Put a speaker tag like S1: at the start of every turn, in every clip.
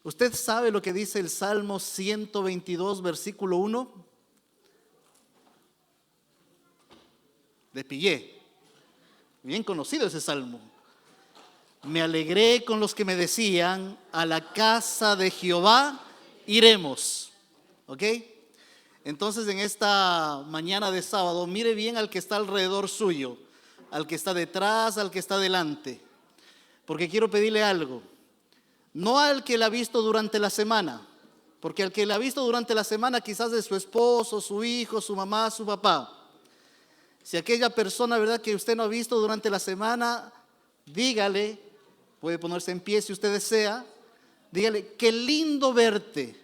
S1: ¿Usted sabe lo que dice el Salmo 122, versículo 1? De pie. Bien conocido ese salmo. Me alegré con los que me decían, a la casa de Jehová iremos. ¿Ok? Entonces en esta mañana de sábado, mire bien al que está alrededor suyo, al que está detrás, al que está delante. Porque quiero pedirle algo. No al que la ha visto durante la semana, porque al que la ha visto durante la semana quizás es su esposo, su hijo, su mamá, su papá. Si aquella persona, ¿verdad?, que usted no ha visto durante la semana, dígale, puede ponerse en pie si usted desea, dígale, qué lindo verte,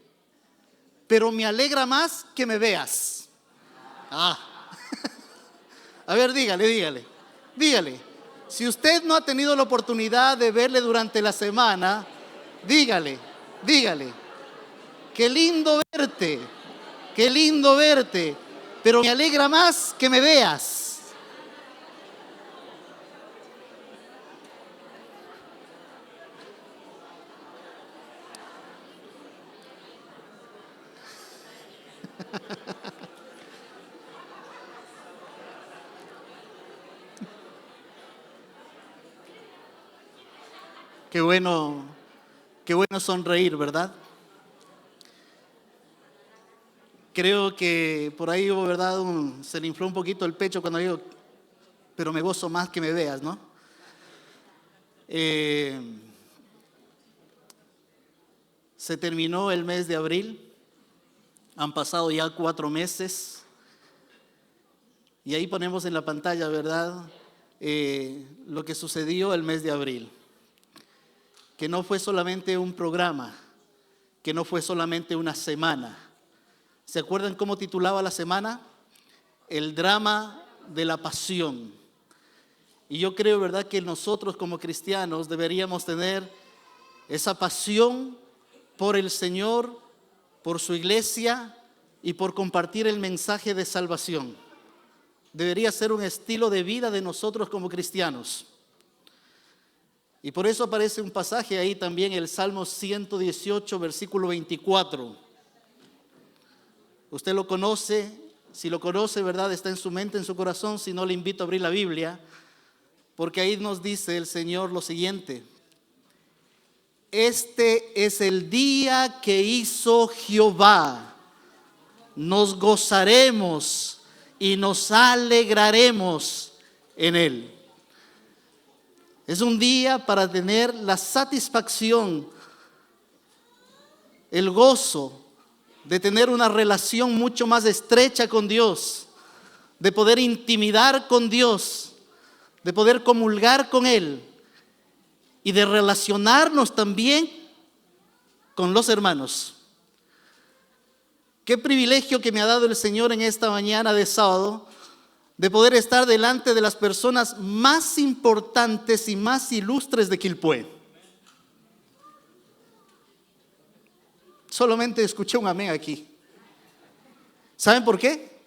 S1: pero me alegra más que me veas. A ver, dígale. Si usted no ha tenido la oportunidad de verle durante la semana, dígale, qué lindo verte, pero me alegra más que me veas. Qué bueno sonreír, ¿verdad? Creo que por ahí hubo, ¿verdad? Se le infló un poquito el pecho cuando digo, pero me gozo más que me veas, ¿no? Se terminó el mes de abril, han pasado ya 4 meses y ahí ponemos en la pantalla, ¿verdad? Lo que sucedió el mes de abril, que no fue solamente un programa, que no fue solamente una semana. ¿Se acuerdan cómo titulaba la semana? El drama de la pasión. Y yo creo, ¿verdad?, que nosotros como cristianos deberíamos tener esa pasión por el Señor, por su iglesia y por compartir el mensaje de salvación. Debería ser un estilo de vida de nosotros como cristianos. Y por eso aparece un pasaje ahí también, el Salmo 118, versículo 24. Usted lo conoce, si lo conoce, ¿verdad?, está en su mente, en su corazón. Si no, le invito a abrir la Biblia, porque ahí nos dice el Señor lo siguiente: este es el día que hizo Jehová, nos gozaremos y nos alegraremos en él. Es un día para tener la satisfacción, el gozo de tener una relación mucho más estrecha con Dios, de poder intimidar con Dios, de poder comulgar con Él y de relacionarnos también con los hermanos. Qué privilegio que me ha dado el Señor en esta mañana de sábado, de poder estar delante de las personas más importantes y más ilustres de Quilpué. Solamente escuché un amén aquí. ¿Saben por qué?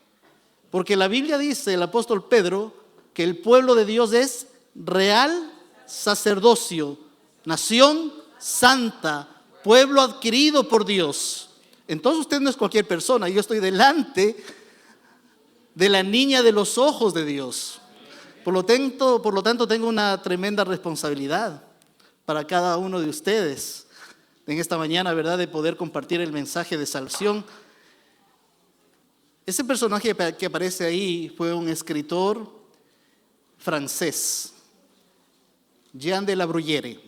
S1: Porque la Biblia dice, el apóstol Pedro, que el pueblo de Dios es real sacerdocio, nación santa, pueblo adquirido por Dios. Entonces usted no es cualquier persona. Yo estoy delante de la niña de los ojos de Dios. Por lo tanto, tengo una tremenda responsabilidad para cada uno de ustedes en esta mañana, ¿verdad?, de poder compartir el mensaje de salvación. Ese personaje que aparece ahí fue un escritor francés, Jean de La Bruyère,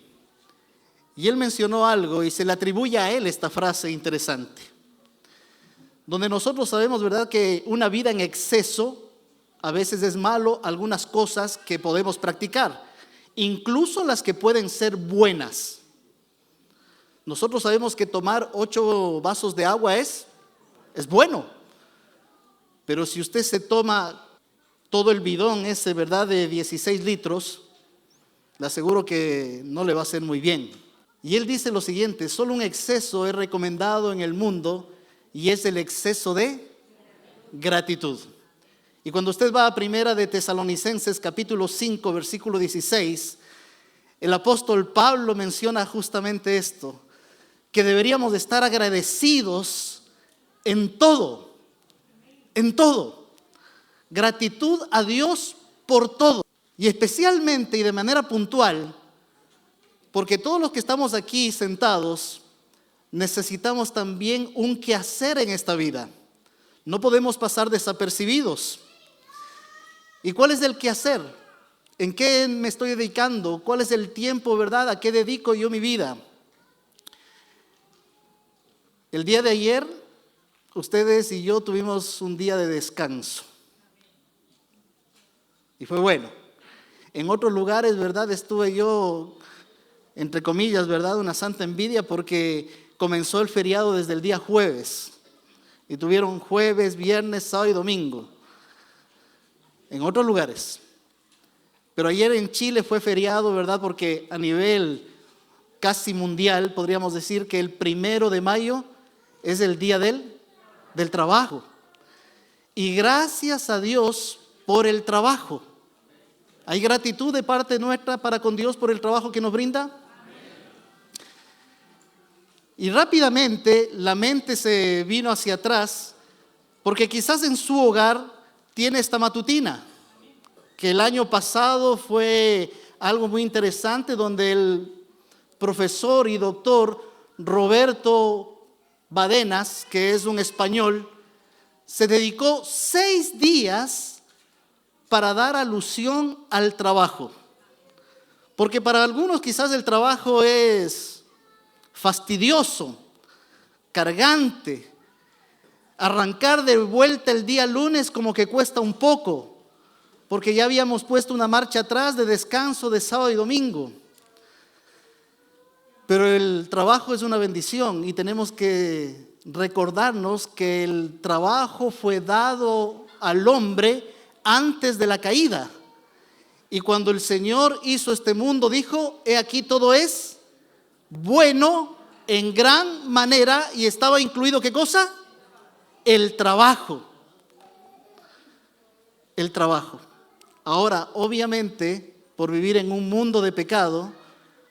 S1: y él mencionó algo y se le atribuye a él esta frase interesante, donde nosotros sabemos, ¿verdad?, que una vida en exceso a veces es malo. Algunas cosas que podemos practicar, incluso las que pueden ser buenas. Nosotros sabemos que tomar 8 vasos de agua es bueno, pero si usted se toma todo el bidón ese, ¿verdad?, de 16 litros, le aseguro que no le va a hacer muy bien. Y él dice lo siguiente: solo un exceso es recomendado en el mundo, y es el exceso de gratitud. Y cuando usted va a Primera de Tesalonicenses capítulo 5, versículo 16, el apóstol Pablo menciona justamente esto, que deberíamos de estar agradecidos en todo, en todo. Gratitud a Dios por todo. Y especialmente y de manera puntual, porque todos los que estamos aquí sentados necesitamos también un quehacer en esta vida. No podemos pasar desapercibidos. ¿Y cuál es el quehacer? ¿En qué me estoy dedicando? ¿Cuál es el tiempo, verdad? ¿A qué dedico yo mi vida? El día de ayer, ustedes y yo tuvimos un día de descanso. Y fue bueno. En otros lugares, verdad, estuve yo, entre comillas, verdad, una santa envidia porque comenzó el feriado desde el día jueves. Y tuvieron jueves, viernes, sábado y domingo. En otros lugares. Pero ayer en Chile fue feriado, ¿verdad? Porque a nivel casi mundial podríamos decir que el 1 de mayo es el día del trabajo. Y gracias a Dios por el trabajo. ¿Hay gratitud de parte nuestra para con Dios por el trabajo que nos brinda? Y rápidamente la mente se vino hacia atrás porque quizás en su hogar tiene esta matutina, que el año pasado fue algo muy interesante donde el profesor y doctor Roberto Badenas, que es un español, se dedicó 6 días para dar alusión al trabajo. Porque para algunos quizás el trabajo es fastidioso, cargante. Arrancar de vuelta el día lunes como que cuesta un poco, porque ya habíamos puesto una marcha atrás de descanso de sábado y domingo. Pero el trabajo es una bendición y tenemos que recordarnos que el trabajo fue dado al hombre antes de la caída. Y cuando el Señor hizo este mundo, dijo: he aquí todo es bueno en gran manera, y estaba incluido ¿qué cosa? El trabajo. El trabajo. Ahora, obviamente, por vivir en un mundo de pecado,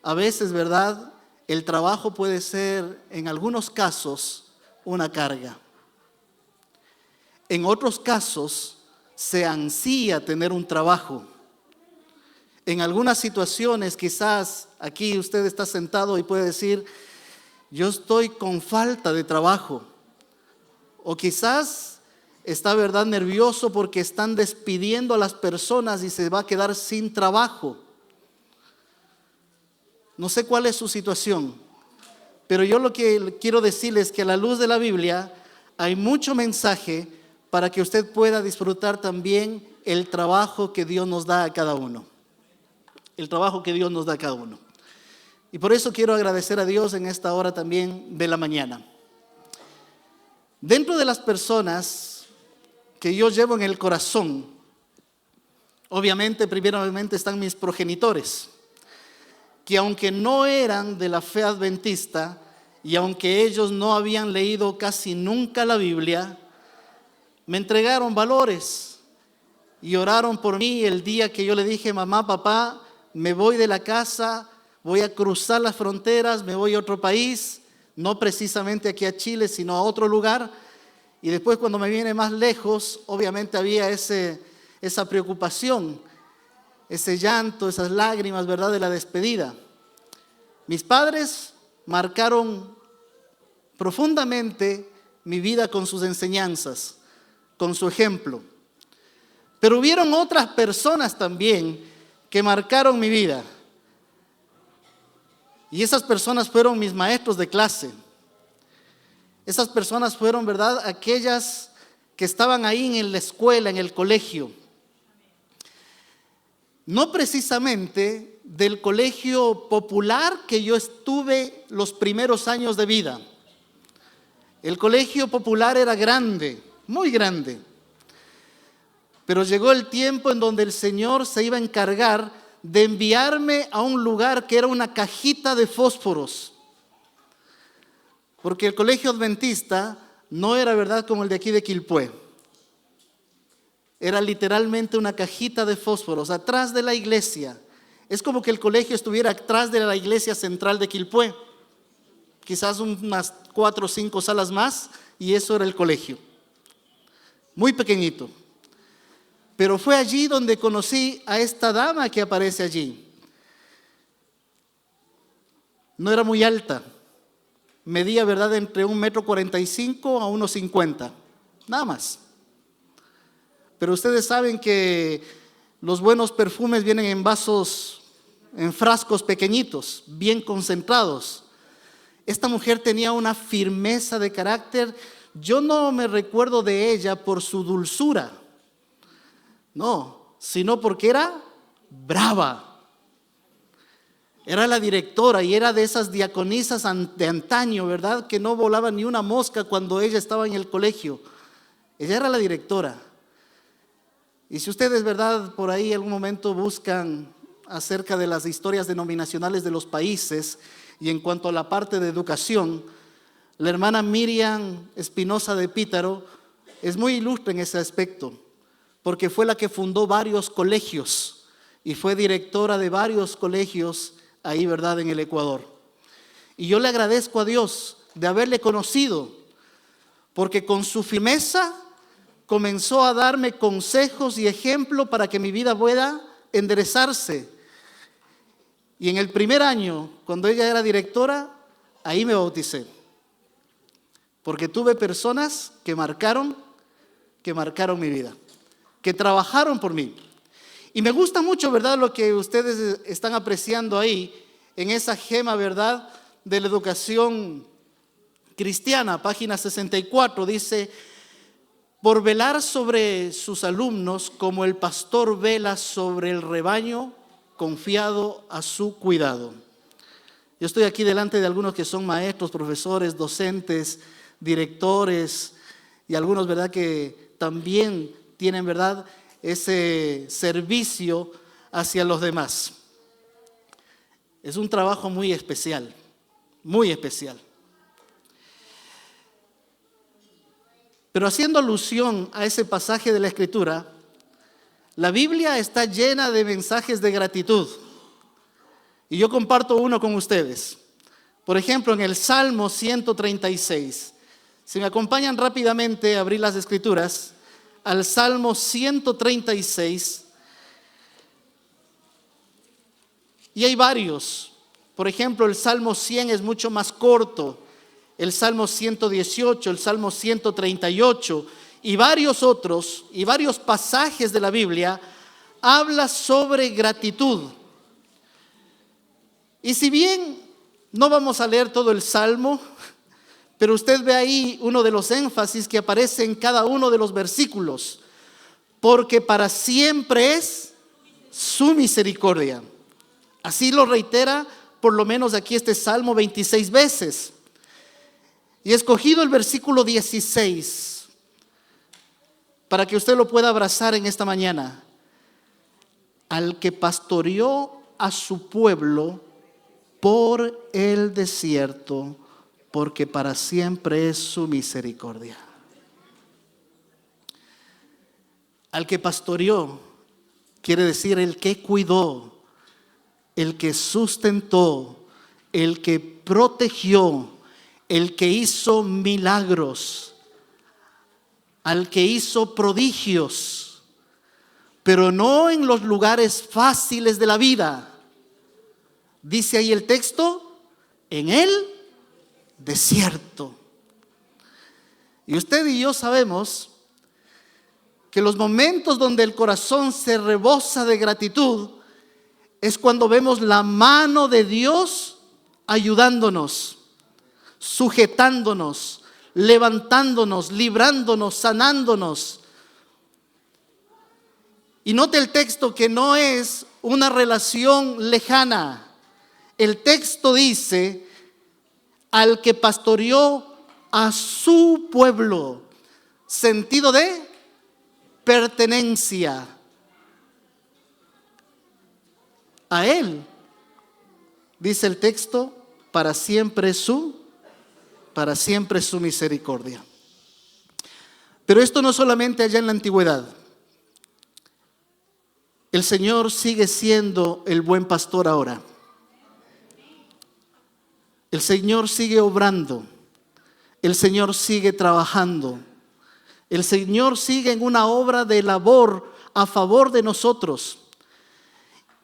S1: a veces, ¿verdad?, el trabajo puede ser, en algunos casos, una carga. En otros casos, se ansía tener un trabajo. En algunas situaciones, quizás aquí usted está sentado y puede decir: yo estoy con falta de trabajo. O quizás está, ¿verdad?, nervioso porque están despidiendo a las personas y se va a quedar sin trabajo. No sé cuál es su situación, pero yo lo que quiero decirles es que a la luz de la Biblia hay mucho mensaje para que usted pueda disfrutar también el trabajo que Dios nos da a cada uno. El trabajo que Dios nos da a cada uno. Y por eso quiero agradecer a Dios en esta hora también de la mañana. Dentro de las personas que yo llevo en el corazón, obviamente, primeramente están mis progenitores, que aunque no eran de la fe adventista y aunque ellos no habían leído casi nunca la Biblia, me entregaron valores y oraron por mí el día que yo le dije: mamá, papá, me voy de la casa, voy a cruzar las fronteras, me voy a otro país, no precisamente aquí a Chile, sino a otro lugar. Y después, cuando me viene más lejos, obviamente había esa preocupación, ese llanto, esas lágrimas, ¿verdad?, de la despedida. Mis padres marcaron profundamente mi vida con sus enseñanzas, con su ejemplo. Pero hubieron otras personas también que marcaron mi vida. Y esas personas fueron mis maestros de clase. Esas personas fueron, ¿verdad?, aquellas que estaban ahí en la escuela, en el colegio. No precisamente del colegio popular que yo estuve los primeros años de vida. El colegio popular era grande, muy grande. Pero llegó el tiempo en donde el Señor se iba a encargar de enviarme a un lugar que era una cajita de fósforos. Porque el colegio adventista no era, ¿verdad?, como el de aquí de Quilpué. Era literalmente una cajita de fósforos atrás de la iglesia. Es como que el colegio estuviera atrás de la iglesia central de Quilpué. quizás unas 4 o 5 salas más, y eso era el colegio. Muy pequeñito. Pero fue allí donde conocí a esta dama que aparece allí. No era muy alta. Medía, ¿verdad?, entre 1,45 m a 1,50 m. Nada más. Pero ustedes saben que los buenos perfumes vienen en vasos, en frascos pequeñitos, bien concentrados. Esta mujer tenía una firmeza de carácter. Yo no me recuerdo de ella por su dulzura, no, sino porque era brava. Era la directora y era de esas diaconisas de antaño, ¿verdad?, que no volaba ni una mosca cuando ella estaba en el colegio. Ella era la directora. Y si ustedes, ¿verdad?, por ahí algún momento buscan acerca de las historias denominacionales de los países, y en cuanto a la parte de educación, la hermana Miriam Espinosa de Pítaro es muy ilustre en ese aspecto, porque fue la que fundó varios colegios y fue directora de varios colegios ahí, ¿verdad?, en el Ecuador. Y yo le agradezco a Dios de haberle conocido, porque con su firmeza comenzó a darme consejos y ejemplo para que mi vida pueda enderezarse. Y en el primer año, cuando ella era directora, ahí me bauticé, porque tuve personas que marcaron mi vida, que trabajaron por mí. Y me gusta mucho, ¿verdad?, lo que ustedes están apreciando ahí, en esa gema, ¿verdad?, de la educación cristiana, página 64, dice: por velar sobre sus alumnos como el pastor vela sobre el rebaño confiado a su cuidado. Yo estoy aquí delante de algunos que son maestros, profesores, docentes, directores, y algunos, ¿verdad?, que también tienen, ¿verdad?, ese servicio hacia los demás. Es un trabajo muy especial, muy especial. Pero haciendo alusión a ese pasaje de la Escritura, la Biblia está llena de mensajes de gratitud. Y yo comparto uno con ustedes. Por ejemplo, en el Salmo 136. Si me acompañan rápidamente a abrir las Escrituras, al Salmo 136. Y hay varios. Por ejemplo, el Salmo 100 es mucho más corto. El Salmo 118, el Salmo 138 y varios otros, y varios pasajes de la Biblia habla sobre gratitud. Y si bien no vamos a leer todo el Salmo, pero usted ve ahí uno de los énfasis que aparece en cada uno de los versículos: porque para siempre es su misericordia. Así lo reitera por lo menos aquí este Salmo 26 veces. Y he escogido el versículo 16 para que usted lo pueda abrazar en esta mañana. Al que pastoreó a su pueblo por el desierto, porque para siempre es su misericordia. Al que pastoreó quiere decir el que cuidó, el que sustentó, el que protegió, el que hizo milagros, al que hizo prodigios, pero no en los lugares fáciles de la vida. Dice ahí el texto: en el desierto. Y usted y yo sabemos que los momentos donde el corazón se rebosa de gratitud es cuando vemos la mano de Dios ayudándonos, sujetándonos, levantándonos, librándonos, sanándonos. Y note el texto que no es una relación lejana. El texto dice: al que pastoreó a su pueblo. Sentido de pertenencia. A él, dice el texto, para siempre su misericordia. Pero esto no solamente allá en la antigüedad. El Señor sigue siendo el buen pastor ahora. El Señor sigue obrando, el Señor sigue trabajando, el Señor sigue en una obra de labor a favor de nosotros.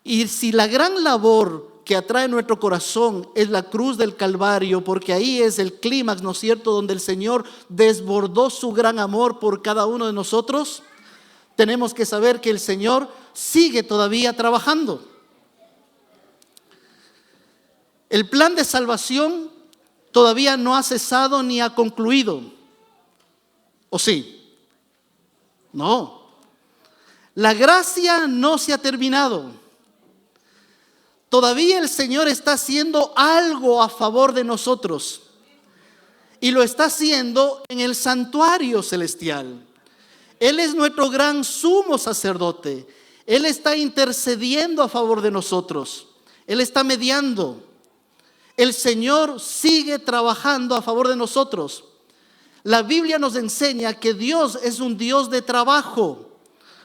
S1: Y si la gran labor que atrae nuestro corazón es la cruz del Calvario, porque ahí es el clímax, ¿no es cierto?, donde el Señor desbordó su gran amor por cada uno de nosotros, tenemos que saber que el Señor sigue todavía trabajando. El plan de salvación todavía no ha cesado ni ha concluido. ¿O sí? No. La gracia no se ha terminado. Todavía el Señor está haciendo algo a favor de nosotros. Y lo está haciendo en el santuario celestial. Él es nuestro gran sumo sacerdote. Él está intercediendo a favor de nosotros. Él está mediando. El Señor sigue trabajando a favor de nosotros. La Biblia nos enseña que Dios es un Dios de trabajo.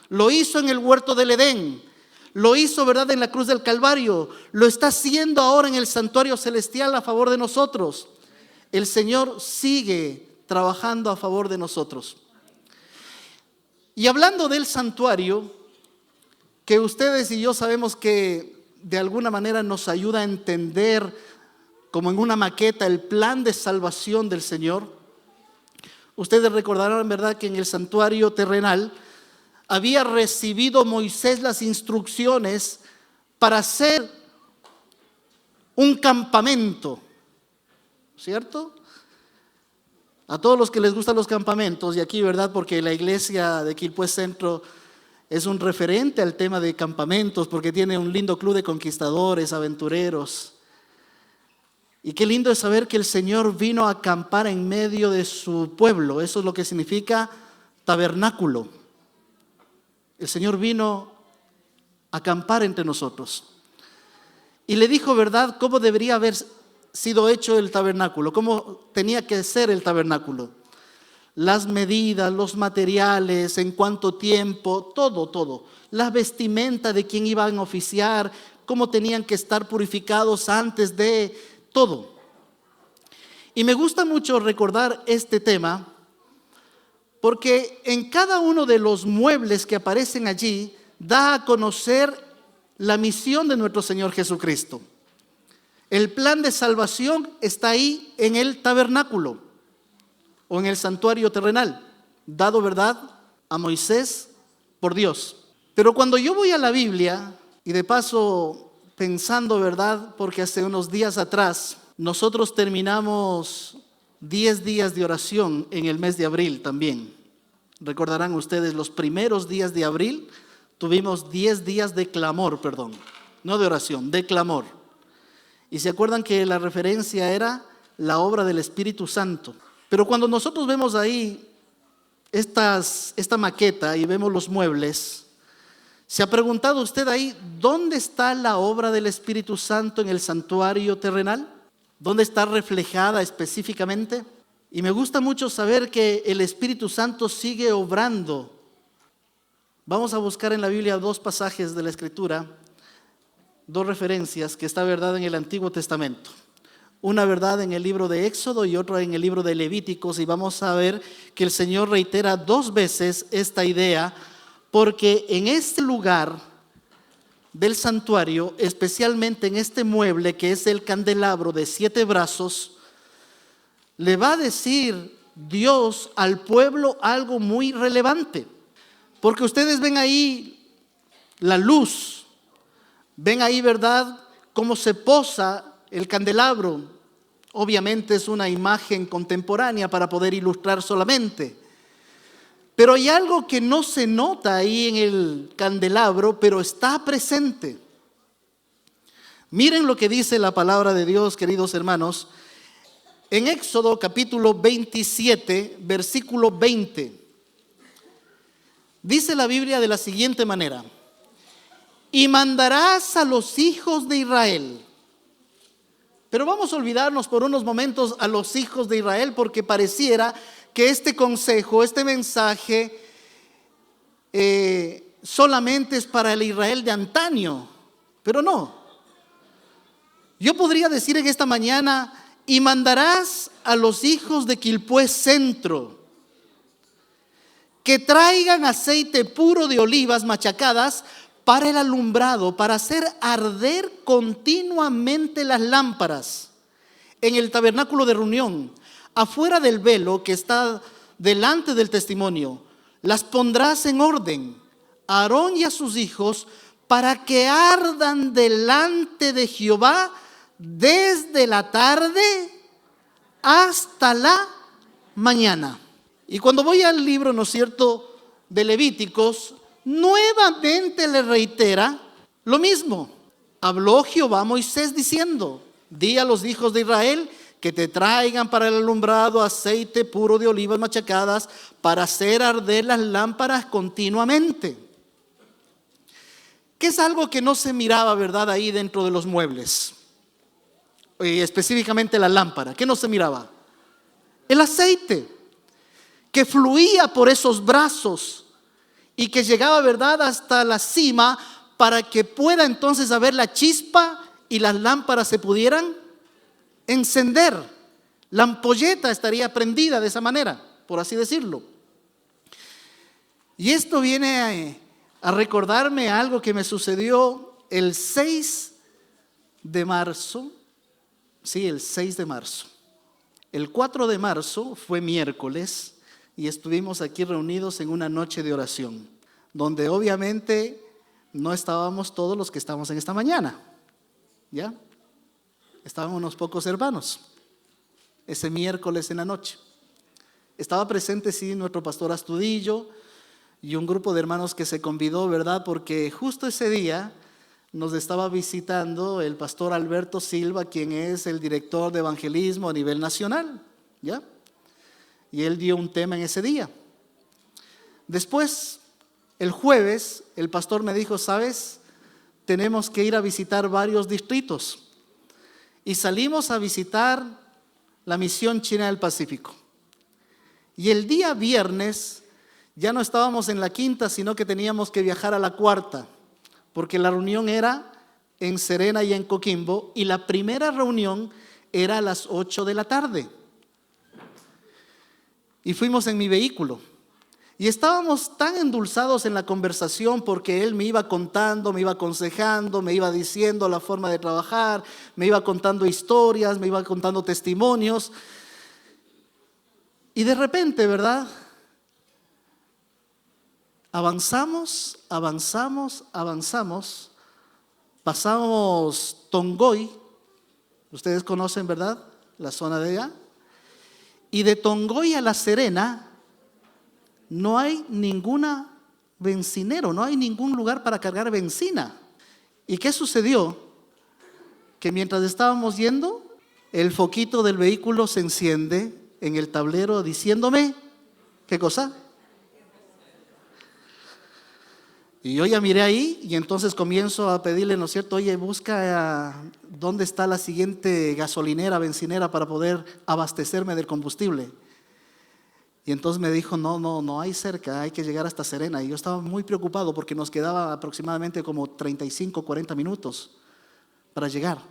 S1: Lo hizo en el huerto del Edén. Lo hizo, ¿verdad?, en la cruz del Calvario. Lo está haciendo ahora en el santuario celestial a favor de nosotros. El Señor sigue trabajando a favor de nosotros. Y hablando del santuario, que ustedes y yo sabemos que de alguna manera nos ayuda a entender, como en una maqueta, el plan de salvación del Señor. Ustedes recordarán, ¿verdad?, que en el santuario terrenal había recibido Moisés las instrucciones para hacer un campamento, ¿cierto? A todos los que les gustan los campamentos, y aquí, ¿verdad?, porque la iglesia de Quilpué Centro es un referente al tema de campamentos, porque tiene un lindo club de conquistadores, aventureros. Y qué lindo es saber que el Señor vino a acampar en medio de su pueblo. Eso es lo que significa tabernáculo. El Señor vino a acampar entre nosotros. Y le dijo, ¿verdad?, cómo debería haber sido hecho el tabernáculo, cómo tenía que ser el tabernáculo. Las medidas, los materiales, en cuánto tiempo, todo. La vestimenta de quien iban a oficiar, cómo tenían que estar purificados antes de todo. Y me gusta mucho recordar este tema porque en cada uno de los muebles que aparecen allí da a conocer la misión de nuestro Señor Jesucristo. El plan de salvación está ahí en el tabernáculo o en el santuario terrenal, dado, ¿verdad?, a Moisés por Dios. Pero cuando yo voy a la Biblia, y de paso pensando, ¿verdad?, porque hace unos días atrás nosotros terminamos 10 días de oración en el mes de abril también. Recordarán ustedes, los primeros días de abril tuvimos 10 días de clamor, no de oración, de clamor. Y se acuerdan que la referencia era la obra del Espíritu Santo. Pero cuando nosotros vemos ahí esta maqueta y vemos los muebles, ¿se ha preguntado usted ahí dónde está la obra del Espíritu Santo en el santuario terrenal? ¿Dónde está reflejada específicamente? Y me gusta mucho saber que el Espíritu Santo sigue obrando. Vamos a buscar en la Biblia 2 pasajes de la Escritura, 2 referencias que está, ¿verdad?, en el Antiguo Testamento. Una, ¿verdad?, en el libro de Éxodo y otra en el libro de Levíticos. Y vamos a ver que el Señor reitera 2 veces esta idea, porque en este lugar del santuario, especialmente en este mueble que es el candelabro de 7 brazos, le va a decir Dios al pueblo algo muy relevante. Porque ustedes ven ahí la luz, ven ahí, ¿verdad?, cómo se posa el candelabro. Obviamente es una imagen contemporánea para poder ilustrar solamente. Pero hay algo que no se nota ahí en el candelabro, pero está presente. Miren lo que dice la palabra de Dios, queridos hermanos, en Éxodo capítulo 27, versículo 20. Dice la Biblia de la siguiente manera: y mandarás a los hijos de Israel. Pero vamos a olvidarnos por unos momentos a los hijos de Israel, porque pareciera que este consejo, este mensaje solamente es para el Israel de antaño, pero no. Yo podría decir en esta mañana, Y mandarás a los hijos de Quilpué Centro que traigan aceite puro de olivas machacadas para el alumbrado, para hacer arder continuamente las lámparas en el tabernáculo de reunión, afuera del velo que está delante del testimonio. Las pondrás en orden, a Aarón y a sus hijos, para que ardan delante de Jehová desde la tarde hasta la mañana. Y cuando voy al libro, ¿no es cierto?, de Levíticos, nuevamente le reitera lo mismo. Habló Jehová a Moisés diciendo: di a los hijos de Israel que te traigan para el alumbrado aceite puro de olivas machacadas para hacer arder las lámparas continuamente. Que es algo que no se miraba, ¿verdad?, ahí dentro de los muebles. Específicamente la lámpara. ¿Qué no se miraba? El aceite que fluía por esos brazos y que llegaba, ¿verdad?, hasta la cima, para que pueda entonces haber la chispa y las lámparas se pudieran encender. La ampolleta estaría prendida de esa manera, por así decirlo. Y esto viene a recordarme algo que me sucedió el 6 de marzo. Sí, el 6 de marzo. El 4 de marzo fue miércoles y estuvimos aquí reunidos en una noche de oración, donde obviamente no estábamos todos los que estamos en esta mañana, ¿ya? Estaban unos pocos hermanos ese miércoles en la noche. Estaba presente, sí, nuestro pastor Astudillo y un grupo de hermanos que se convidó, ¿verdad? Porque justo ese día nos estaba visitando el pastor Alberto Silva, quien es el director de evangelismo a nivel nacional, ¿ya? Y él dio un tema en ese día. Después, el jueves, el pastor me dijo: ¿sabes? Tenemos que ir a visitar varios distritos. Y salimos a visitar la misión china del Pacífico. Y el día viernes ya no estábamos en la quinta, sino que teníamos que viajar a la cuarta, porque la reunión era en Serena y en Coquimbo, y la primera reunión era a las 8 de la tarde. Y fuimos en mi vehículo. Y estábamos tan endulzados en la conversación, porque él me iba contando, me iba aconsejando, me iba diciendo la forma de trabajar, me iba contando historias, me iba contando testimonios. Y de repente, ¿verdad?, avanzamos, pasamos Tongoy, ustedes conocen, ¿verdad?, la zona de allá. Y de Tongoy a La Serena no hay ninguna bencinero, no hay ningún lugar para cargar benzina. ¿Y qué sucedió? Que mientras estábamos yendo, el foquito del vehículo se enciende en el tablero diciéndome, ¿qué cosa? Y yo ya miré ahí y entonces comienzo a pedirle, ¿no es cierto? Oye, busca dónde está la siguiente gasolinera, bencinera para poder abastecerme del combustible. Y entonces me dijo, no hay cerca, hay que llegar hasta Serena. Y yo estaba muy preocupado porque nos quedaba aproximadamente como 35, 40 minutos para llegar.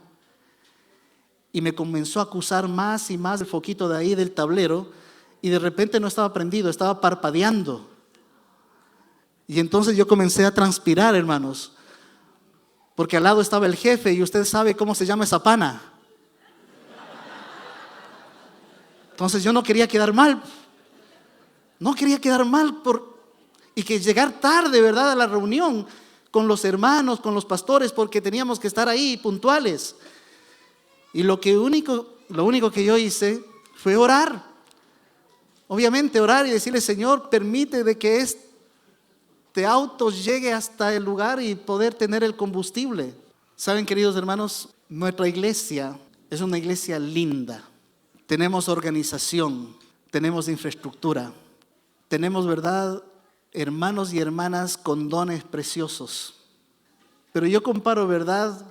S1: Y me comenzó a acusar más y más el foquito de ahí del tablero, y de repente no estaba prendido, estaba parpadeando. Y entonces yo comencé a transpirar, hermanos, porque al lado estaba el jefe, y usted sabe cómo se llama esa pana. Entonces yo no quería quedar mal. Y que llegar tarde, ¿verdad?, a la reunión con los hermanos, con los pastores, porque teníamos que estar ahí puntuales. Y lo único que yo hice fue orar. Obviamente orar y decirle: Señor, permite de que este auto llegue hasta el lugar y poder tener el combustible. Saben, queridos hermanos, nuestra iglesia es una iglesia linda. Tenemos organización, tenemos infraestructura. Tenemos, ¿verdad?, hermanos y hermanas con dones preciosos. Pero yo comparo, ¿verdad?,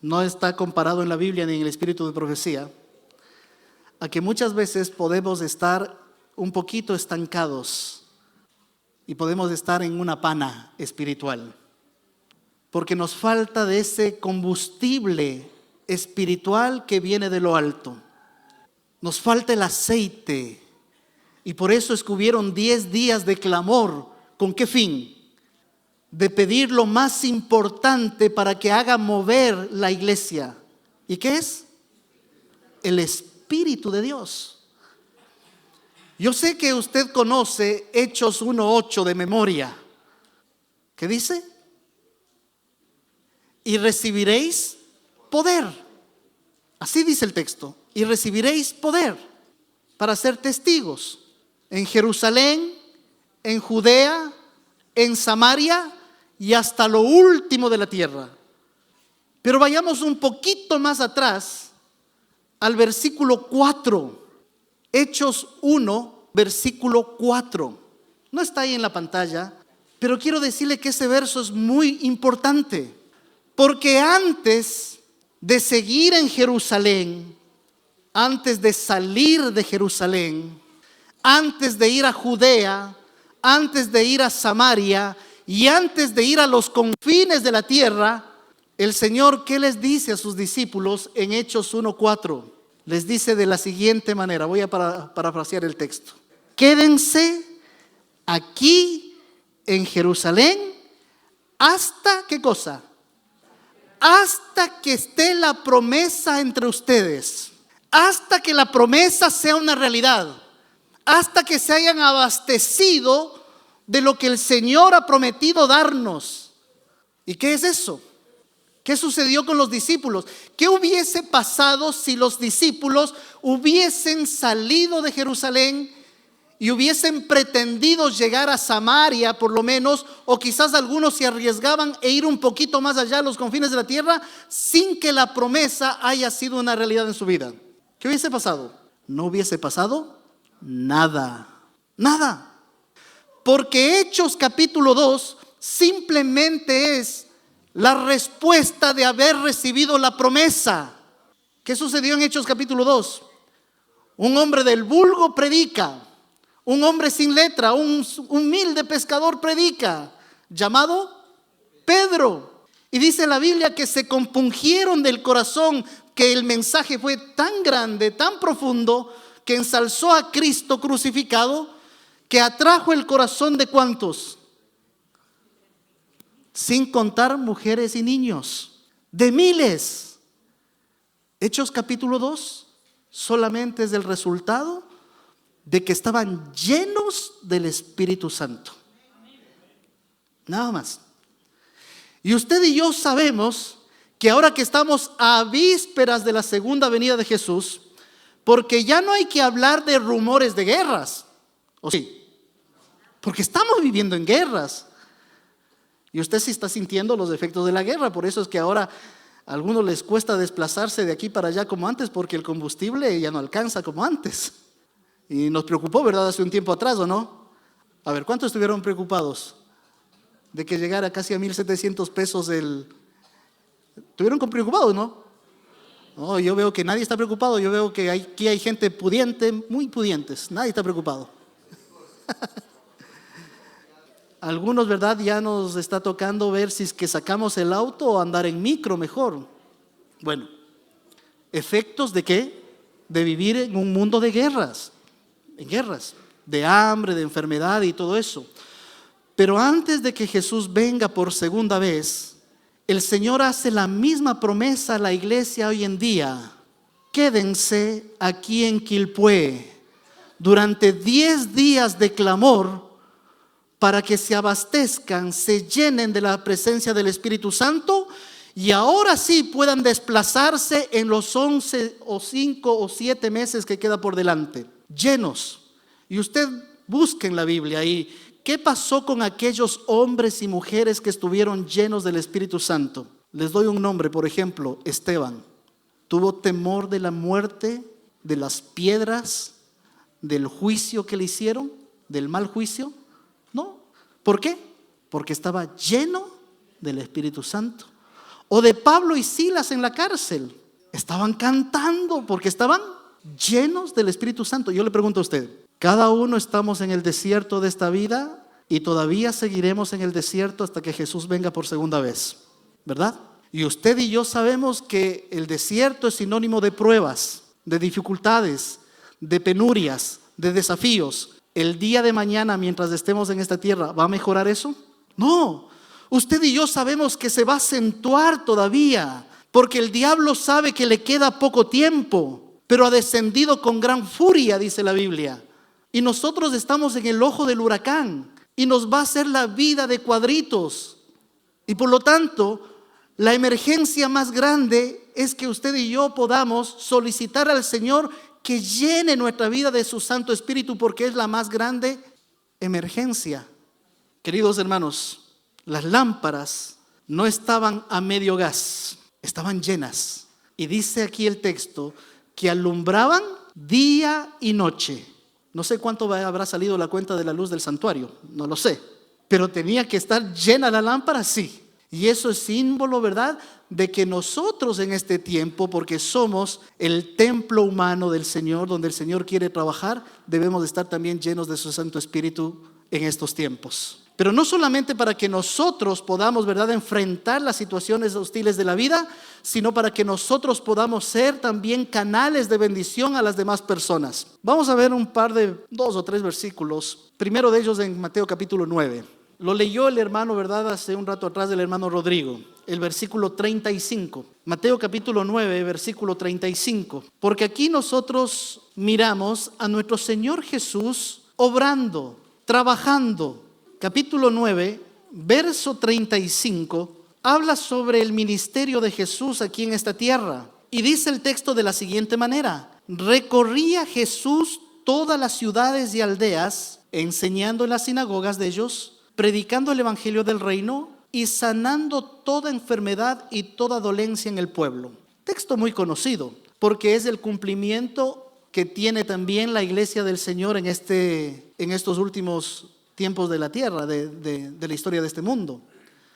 S1: no está comparado en la Biblia ni en el espíritu de profecía, a que muchas veces podemos estar un poquito estancados y podemos estar en una pana espiritual, porque nos falta de ese combustible espiritual que viene de lo alto. Nos falta el aceite. Y por eso es que hubieron 10 días de clamor. ¿Con qué fin? De pedir lo más importante para que haga mover la iglesia. ¿Y qué es? El Espíritu de Dios. Yo sé que usted conoce Hechos 1:8 de memoria. ¿Qué dice? Y recibiréis poder. Así dice el texto. Y recibiréis poder para ser testigos en Jerusalén, en Judea, en Samaria y hasta lo último de la tierra. Pero vayamos un poquito más atrás al versículo 4. Hechos 1, versículo 4. No está ahí en la pantalla, pero quiero decirle que ese verso es muy importante. Porque antes de seguir en Jerusalén, antes de salir de Jerusalén, antes de ir a Judea, antes de ir a Samaria y antes de ir a los confines de la tierra, el Señor, ¿qué les dice a sus discípulos en Hechos 1:4? Les dice de la siguiente manera, voy a parafrasear el texto. Quédense aquí en Jerusalén hasta, ¿qué cosa? Hasta que esté la promesa entre ustedes, hasta que la promesa sea una realidad, hasta que se hayan abastecido de lo que el Señor ha prometido darnos. ¿Y qué es eso? ¿Qué sucedió con los discípulos? ¿Qué hubiese pasado si los discípulos hubiesen salido de Jerusalén y hubiesen pretendido llegar a Samaria por lo menos, o quizás algunos se arriesgaban e ir un poquito más allá a los confines de la tierra sin que la promesa haya sido una realidad en su vida? ¿Qué hubiese pasado? No hubiese pasado nada, nada. Porque Hechos capítulo 2 simplemente es la respuesta de haber recibido la promesa. ¿Qué sucedió en Hechos capítulo 2? Un hombre del vulgo predica, un hombre sin letra, un humilde pescador predica, llamado Pedro. Y dice la Biblia que se compungieron del corazón, que el mensaje fue tan grande, tan profundo, que ensalzó a Cristo crucificado, que atrajo el corazón de ¿cuántos? Sin contar mujeres y niños, de miles. Hechos capítulo 2 solamente es el resultado de que estaban llenos del Espíritu Santo. Nada más. Y usted y yo sabemos que ahora que estamos a vísperas de la segunda venida de Jesús, porque ya no hay que hablar de rumores de guerras, ¿o sí? Porque estamos viviendo en guerras. Y usted sí está sintiendo los efectos de la guerra. Por eso es que ahora a algunos les cuesta desplazarse de aquí para allá como antes, porque el combustible ya no alcanza como antes. Y nos preocupó, ¿verdad? Hace un tiempo atrás, ¿o no? A ver, ¿cuántos estuvieron preocupados de que llegara casi a 1,700 pesos el... ¿Estuvieron preocupados, no? No, yo veo que nadie está preocupado. Yo veo que aquí hay gente pudiente, muy pudientes. Nadie está preocupado. Algunos, ¿verdad? Ya nos está tocando ver si es que sacamos el auto o andar en micro mejor. Bueno, ¿efectos de qué? De vivir en un mundo de guerras. En guerras, de hambre, de enfermedad y todo eso. Pero antes de que Jesús venga por segunda vez, el Señor hace la misma promesa a la iglesia hoy en día. Quédense aquí en Quilpué durante 10 días de clamor para que se abastezcan, se llenen de la presencia del Espíritu Santo y ahora sí puedan desplazarse en los 11 o 5 o 7 meses que queda por delante, llenos. Y usted busque en la Biblia ahí, ¿qué pasó con aquellos hombres y mujeres que estuvieron llenos del Espíritu Santo? Les doy un nombre, por ejemplo, Esteban. ¿Tuvo temor de la muerte, de las piedras, del juicio que le hicieron, del mal juicio? No. ¿Por qué? Porque estaba lleno del Espíritu Santo. O de Pablo y Silas en la cárcel. Estaban cantando porque estaban llenos del Espíritu Santo. Yo le pregunto a usted, cada uno estamos en el desierto de esta vida y todavía seguiremos en el desierto hasta que Jesús venga por segunda vez, ¿verdad? Y usted y yo sabemos que el desierto es sinónimo de pruebas, de dificultades, de penurias, de desafíos. El día de mañana, mientras estemos en esta tierra, ¿va a mejorar eso? No. Usted y yo sabemos que se va a acentuar todavía, porque el diablo sabe que le queda poco tiempo, pero ha descendido con gran furia, dice la Biblia. Y nosotros estamos en el ojo del huracán y nos va a hacer la vida de cuadritos. Y por lo tanto, la emergencia más grande es que usted y yo podamos solicitar al Señor que llene nuestra vida de su Santo Espíritu, porque es la más grande emergencia. Queridos hermanos, las lámparas no estaban a medio gas, estaban llenas. Y dice aquí el texto que alumbraban día y noche. No sé cuánto habrá salido la cuenta de la luz del santuario, no lo sé. Pero tenía que estar llena la lámpara, sí. Y eso es símbolo, ¿verdad?, de que nosotros en este tiempo, porque somos el templo humano del Señor, donde el Señor quiere trabajar, debemos de estar también llenos de su Santo Espíritu en estos tiempos. Pero no solamente para que nosotros podamos, ¿verdad?, enfrentar las situaciones hostiles de la vida, sino para que nosotros podamos ser también canales de bendición a las demás personas. Vamos a ver un par de 2 o 3 versículos. Primero de ellos en Mateo capítulo 9. Lo leyó el hermano, ¿verdad?, hace un rato atrás, del hermano Rodrigo. El versículo 35. Mateo capítulo 9, versículo 35. Porque aquí nosotros miramos a nuestro Señor Jesús obrando, trabajando. Capítulo 9, verso 35, habla sobre el ministerio de Jesús aquí en esta tierra. Y dice el texto de la siguiente manera: recorría Jesús todas las ciudades y aldeas, enseñando en las sinagogas de ellos, predicando el evangelio del reino y sanando toda enfermedad y toda dolencia en el pueblo. Texto muy conocido, porque es el cumplimiento que tiene también la iglesia del Señor en estos últimos tiempos de la tierra, de la historia de este mundo.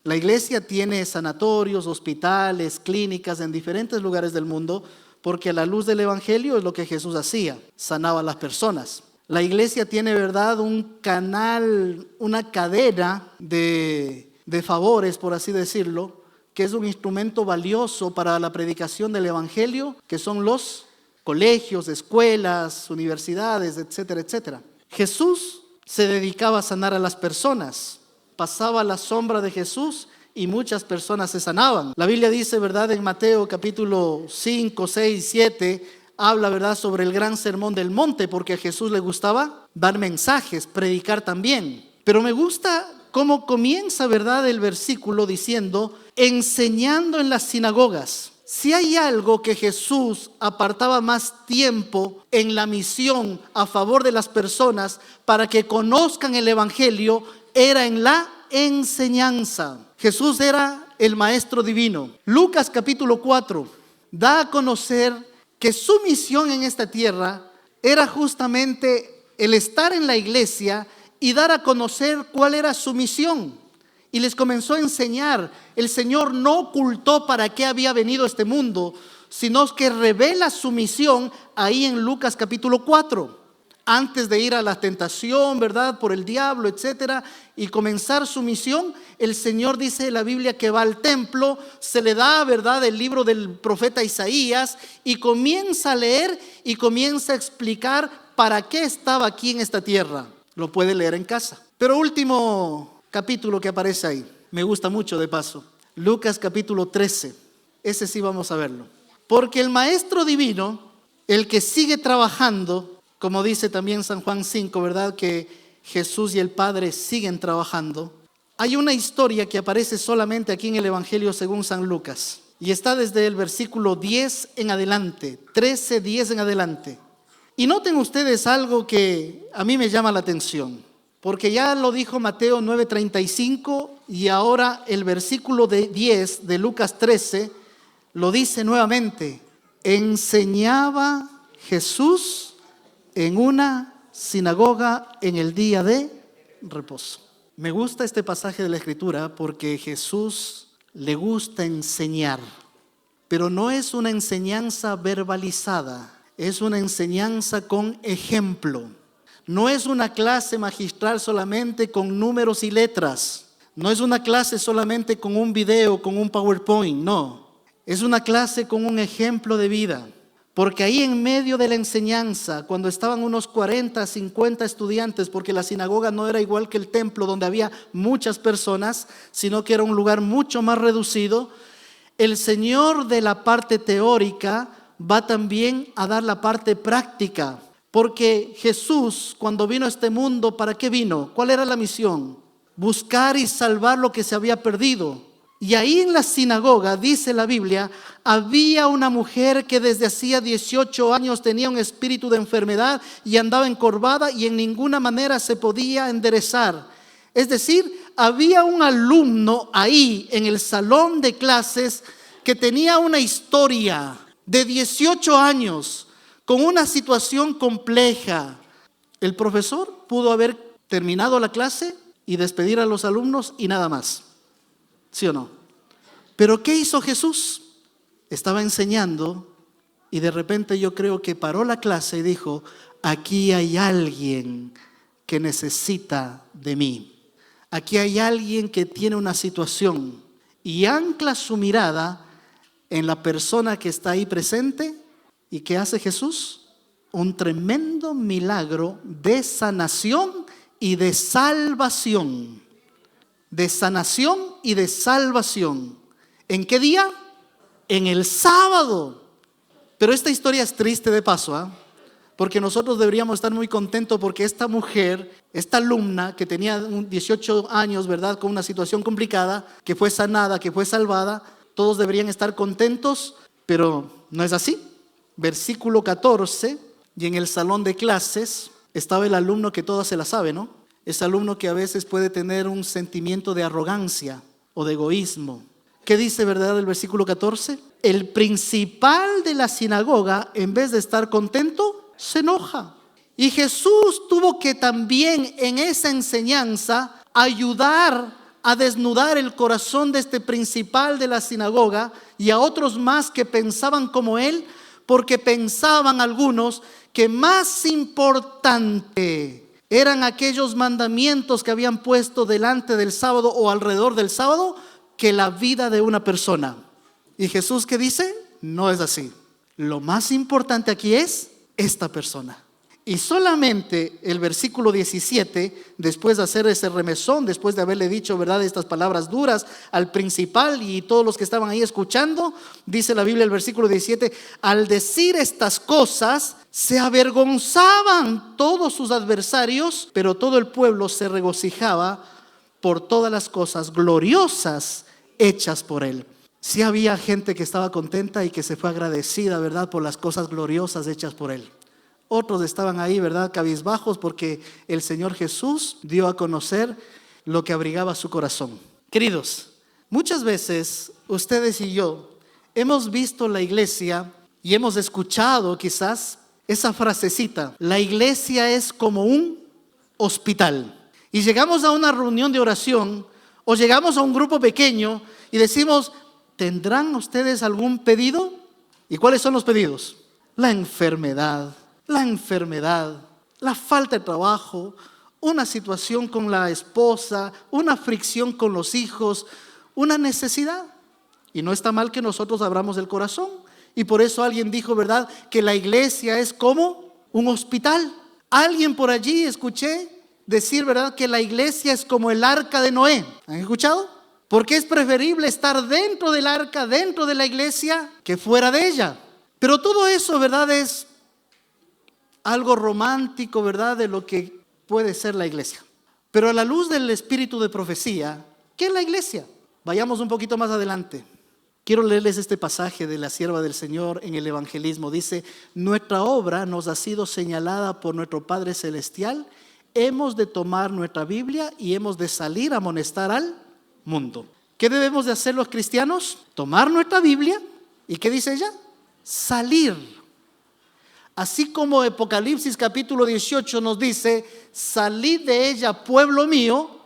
S1: La iglesia tiene sanatorios, hospitales, clínicas en diferentes lugares del mundo, porque a la luz del evangelio es lo que Jesús hacía, sanaba a las personas. La iglesia tiene, ¿verdad?, un canal, una cadena de favores, por así decirlo, que es un instrumento valioso para la predicación del evangelio, que son los colegios, escuelas, universidades, etcétera, etcétera. Jesús se dedicaba a sanar a las personas. Pasaba la sombra de Jesús y muchas personas se sanaban. La Biblia dice, ¿verdad?, en Mateo capítulo 5, 6, 7, habla, ¿verdad?, sobre el gran sermón del monte, porque a Jesús le gustaba dar mensajes, predicar también. Pero me gusta cómo comienza, ¿verdad?, el versículo diciendo, enseñando en las sinagogas. Si hay algo que Jesús apartaba más tiempo en la misión a favor de las personas para que conozcan el evangelio, era en la enseñanza. Jesús era el maestro divino. Lucas capítulo 4 da a conocer que su misión en esta tierra era justamente el estar en la iglesia y dar a conocer cuál era su misión. Y les comenzó a enseñar. El Señor no ocultó para qué había venido a este mundo, sino que revela su misión ahí en Lucas capítulo 4. Antes de ir a la tentación, ¿verdad?, por el diablo, etcétera, y comenzar su misión, el Señor dice en la Biblia que va al templo, se le da, ¿verdad?, el libro del profeta Isaías y comienza a leer y comienza a explicar para qué estaba aquí en esta tierra. Lo puede leer en casa. Pero último capítulo que aparece ahí, me gusta mucho de paso, Lucas capítulo 13. Ese sí vamos a verlo. Porque el maestro divino, el que sigue trabajando, como dice también San Juan 5, ¿verdad?, que Jesús y el Padre siguen trabajando. Hay una historia que aparece solamente aquí en el Evangelio según San Lucas. Y está desde el versículo 10 en adelante, 13, 10 en adelante. Y noten ustedes algo que a mí me llama la atención. Porque ya lo dijo Mateo 9:35 y ahora el versículo 10 de Lucas 13 lo dice nuevamente. Enseñaba Jesús en una sinagoga en el día de reposo. Me gusta este pasaje de la Escritura porque Jesús le gusta enseñar, pero no es una enseñanza verbalizada, es una enseñanza con ejemplo. No es una clase magistral solamente con números y letras. No es una clase solamente con un video, con un PowerPoint, no. Es una clase con un ejemplo de vida. Porque ahí en medio de la enseñanza, cuando estaban unos 40, 50 estudiantes, porque la sinagoga no era igual que el templo donde había muchas personas, sino que era un lugar mucho más reducido, el Señor de la parte teórica va también a dar la parte práctica. Porque Jesús, cuando vino a este mundo, ¿para qué vino? ¿Cuál era la misión? Buscar y salvar lo que se había perdido. Y ahí en la sinagoga, dice la Biblia, había una mujer que desde hacía 18 años tenía un espíritu de enfermedad y andaba encorvada y en ninguna manera se podía enderezar. Es decir, había un alumno ahí en el salón de clases que tenía una historia de 18 años con una situación compleja. El profesor pudo haber terminado la clase y despedir a los alumnos y nada más. ¿Sí o no? Pero ¿qué hizo Jesús? Estaba enseñando y de repente yo creo que paró la clase y dijo: aquí hay alguien que necesita de mí. Aquí hay alguien que tiene una situación y ancla su mirada en la persona que está ahí presente. ¿Y qué hace Jesús? Un tremendo milagro de sanación y de salvación. De sanación y de salvación. ¿En qué día? En el sábado. Pero esta historia es triste de paso, porque nosotros deberíamos estar muy contentos porque esta mujer, esta alumna que tenía 18 años, ¿verdad?, con una situación complicada, que fue sanada, que fue salvada, todos deberían estar contentos, pero no es así. Versículo 14, y en el salón de clases estaba el alumno que todo se la sabe, ¿no? Ese alumno que a veces puede tener un sentimiento de arrogancia o de egoísmo. ¿Qué dice, verdad, el versículo 14? El principal de la sinagoga, en vez de estar contento, se enoja. Y Jesús tuvo que también en esa enseñanza ayudar a desnudar el corazón de este principal de la sinagoga y a otros más que pensaban como él, porque pensaban algunos que más importante eran aquellos mandamientos que habían puesto delante del sábado o alrededor del sábado que la vida de una persona. Y Jesús, ¿qué dice? No es así. Lo más importante aquí es esta persona. Y solamente el versículo 17, después de hacer ese remesón, después de haberle dicho, ¿verdad?, estas palabras duras al principal y todos los que estaban ahí escuchando, dice la Biblia, el versículo 17, al decir estas cosas, se avergonzaban todos sus adversarios, pero todo el pueblo se regocijaba por todas las cosas gloriosas hechas por él. Sí había gente que estaba contenta y que se fue agradecida, ¿verdad?, por las cosas gloriosas hechas por él. Otros estaban ahí, ¿verdad?, cabizbajos porque el Señor Jesús dio a conocer lo que abrigaba su corazón. Queridos, muchas veces ustedes y yo hemos visto la iglesia y hemos escuchado quizás esa frasecita: la iglesia es como un hospital. Y llegamos a una reunión de oración o llegamos a un grupo pequeño y decimos: ¿tendrán ustedes algún pedido? ¿Y cuáles son los pedidos? La enfermedad, la falta de trabajo, una situación con la esposa, una fricción con los hijos, una necesidad. Y no está mal que nosotros abramos el corazón. Y por eso alguien dijo, ¿verdad?, que la iglesia es como un hospital. Alguien por allí escuché decir, ¿verdad?, que la iglesia es como el arca de Noé. ¿Han escuchado? Porque es preferible estar dentro del arca, dentro de la iglesia, que fuera de ella. Pero todo eso, ¿verdad?, es algo romántico, ¿verdad?, de lo que puede ser la iglesia. Pero a la luz del espíritu de profecía, ¿qué es la iglesia? Vayamos un poquito más adelante. Quiero leerles este pasaje de la sierva del Señor en el evangelismo. Dice: nuestra obra nos ha sido señalada por nuestro Padre Celestial. Hemos de tomar nuestra Biblia y hemos de salir a amonestar al mundo. ¿Qué debemos de hacer los cristianos? Tomar nuestra Biblia. ¿Y qué dice ella? Salir. Así como Apocalipsis capítulo 18 nos dice: salid de ella, pueblo mío.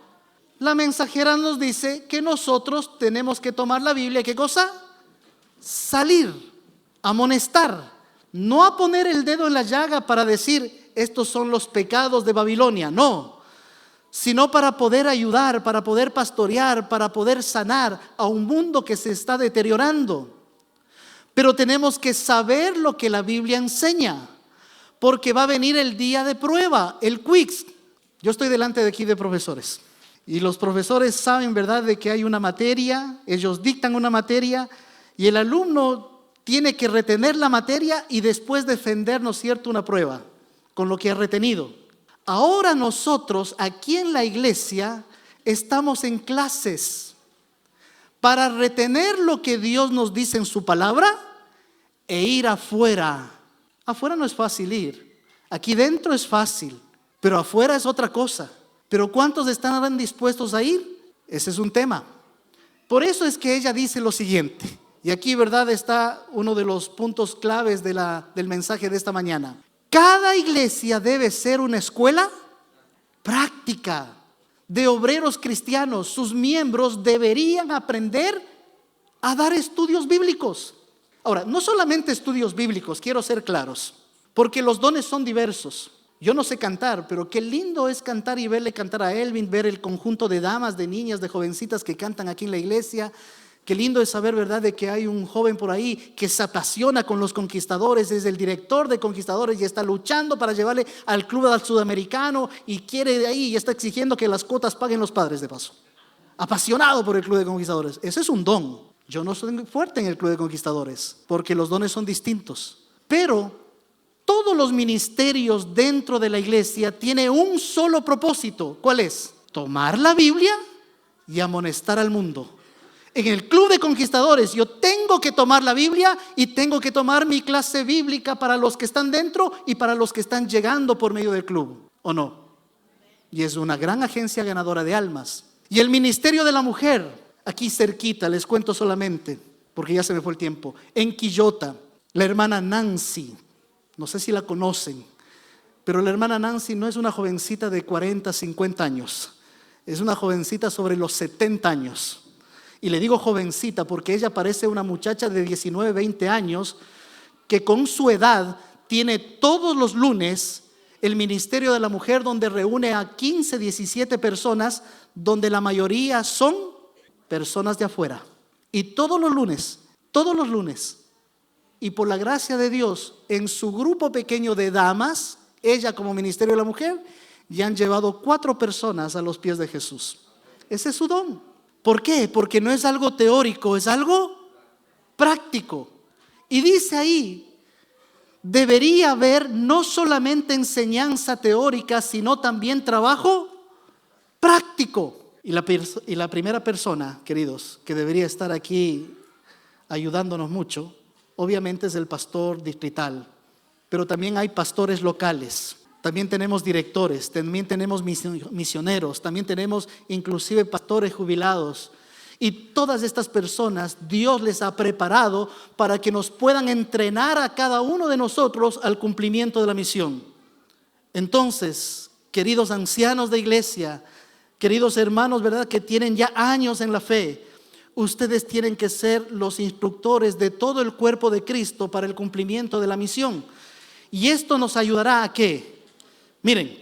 S1: La mensajera nos dice que nosotros tenemos que tomar la Biblia. ¿Qué cosa? Salir, amonestar. No a poner el dedo en la llaga para decir: estos son los pecados de Babilonia. No, sino para poder ayudar, para poder pastorear, para poder sanar a un mundo que se está deteriorando. Pero tenemos que saber lo que la Biblia enseña, porque va a venir el día de prueba, el quiz. Yo estoy delante de aquí de profesores, y los profesores saben, ¿verdad?, de que hay una materia, ellos dictan una materia, y el alumno tiene que retener la materia y después defender, ¿no es cierto?, una prueba con lo que ha retenido. Ahora nosotros aquí en la iglesia estamos en clases para retener lo que Dios nos dice en su palabra e ir afuera. Afuera no es fácil ir, aquí dentro es fácil, pero afuera es otra cosa. Pero ¿cuántos estarán dispuestos a ir? Ese es un tema. Por eso es que ella dice lo siguiente, y aquí, ¿verdad?, está uno de los puntos claves del mensaje de esta mañana. Cada iglesia debe ser una escuela práctica de obreros cristianos. Sus miembros deberían aprender a dar estudios bíblicos. Ahora, no solamente estudios bíblicos, quiero ser claros, porque los dones son diversos. Yo no sé cantar, pero qué lindo es cantar y verle cantar a Elvin, ver el conjunto de damas, de niñas, de jovencitas que cantan aquí en la iglesia. Qué lindo es saber, ¿verdad?, de que hay un joven por ahí que se apasiona con los Conquistadores, es el director de Conquistadores y está luchando para llevarle al club sudamericano y quiere de ahí y está exigiendo que las cuotas paguen los padres de paso. Apasionado por el club de Conquistadores. Ese es un don. Yo no soy fuerte en el club de Conquistadores porque los dones son distintos. Pero todos los ministerios dentro de la iglesia tienen un solo propósito. ¿Cuál es? Tomar la Biblia y amonestar al mundo. En el club de Conquistadores yo tengo que tomar la Biblia y tengo que tomar mi clase bíblica para los que están dentro y para los que están llegando por medio del club, ¿o no? Y es una gran agencia ganadora de almas. Y el ministerio de la mujer, aquí cerquita, les cuento solamente, porque ya se me fue el tiempo, en Quillota, la hermana Nancy, no sé si la conocen, pero la hermana Nancy no es una jovencita de 40, 50 años, es una jovencita sobre los 70 años. Y le digo jovencita porque ella parece una muchacha de 19, 20 años que con su edad tiene todos los lunes el ministerio de la mujer, donde reúne a 15, 17 personas, donde la mayoría son personas de afuera. Y todos los lunes, y por la gracia de Dios, en su grupo pequeño de damas, ella como ministerio de la mujer, ya han llevado 4 personas a los pies de Jesús. Ese es su don. ¿Por qué? Porque no es algo teórico, es algo práctico. Y dice ahí, debería haber no solamente enseñanza teórica, sino también trabajo práctico. Y la primera persona, queridos, que debería estar aquí ayudándonos mucho, obviamente es el pastor distrital, pero también hay pastores locales. También tenemos directores, también tenemos misioneros, también tenemos inclusive pastores jubilados. Y todas estas personas Dios les ha preparado para que nos puedan entrenar a cada uno de nosotros al cumplimiento de la misión. Entonces, queridos ancianos de iglesia, queridos hermanos, ¿verdad?, que tienen ya años en la fe, ustedes tienen que ser los instructores de todo el cuerpo de Cristo para el cumplimiento de la misión. Y esto nos ayudará a ¿qué? Miren,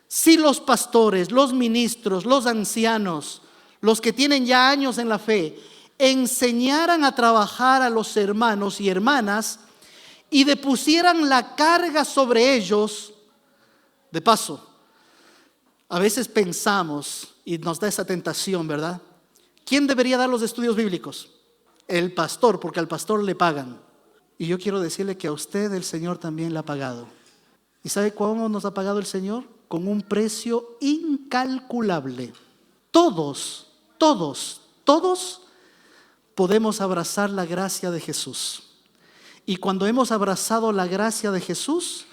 S1: si los pastores, los ministros, los ancianos, los que tienen ya años en la fe, enseñaran a trabajar a los hermanos y hermanas y depusieran la carga sobre ellos, de paso, a veces pensamos y nos da esa tentación, ¿verdad? ¿Quién debería dar los estudios bíblicos? El pastor, porque al pastor le pagan. Y yo quiero decirle que a usted el Señor también le ha pagado. ¿Y sabe cómo nos ha pagado el Señor? Con un precio incalculable. Todos podemos abrazar la gracia de Jesús. Y cuando hemos abrazado la gracia de Jesús,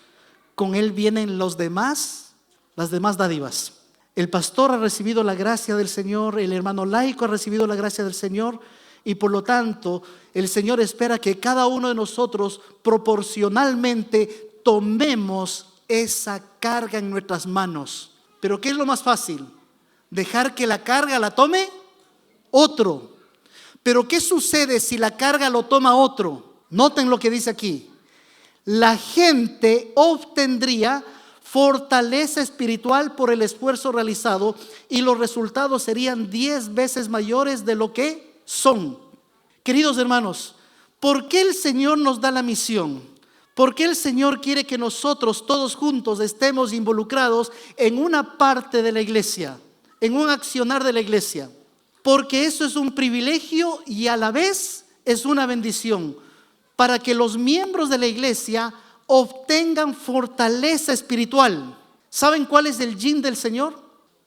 S1: con Él vienen las demás dádivas. El pastor ha recibido la gracia del Señor, el hermano laico ha recibido la gracia del Señor, y por lo tanto el Señor espera que cada uno de nosotros proporcionalmente tomemos esa carga en nuestras manos. Pero ¿qué es lo más fácil? Dejar que la carga la tome otro. Pero ¿qué sucede si la carga lo toma otro? Noten lo que dice aquí. La gente obtendría fortaleza espiritual por el esfuerzo realizado, y los resultados serían 10 veces mayores de lo que son. Queridos hermanos, ¿por qué el Señor nos da la misión? ¿Por qué el Señor quiere que nosotros todos juntos estemos involucrados en una parte de la iglesia, en un accionar de la iglesia? Porque eso es un privilegio y a la vez es una bendición para que los miembros de la iglesia obtengan fortaleza espiritual. ¿Saben cuál es el yin del Señor?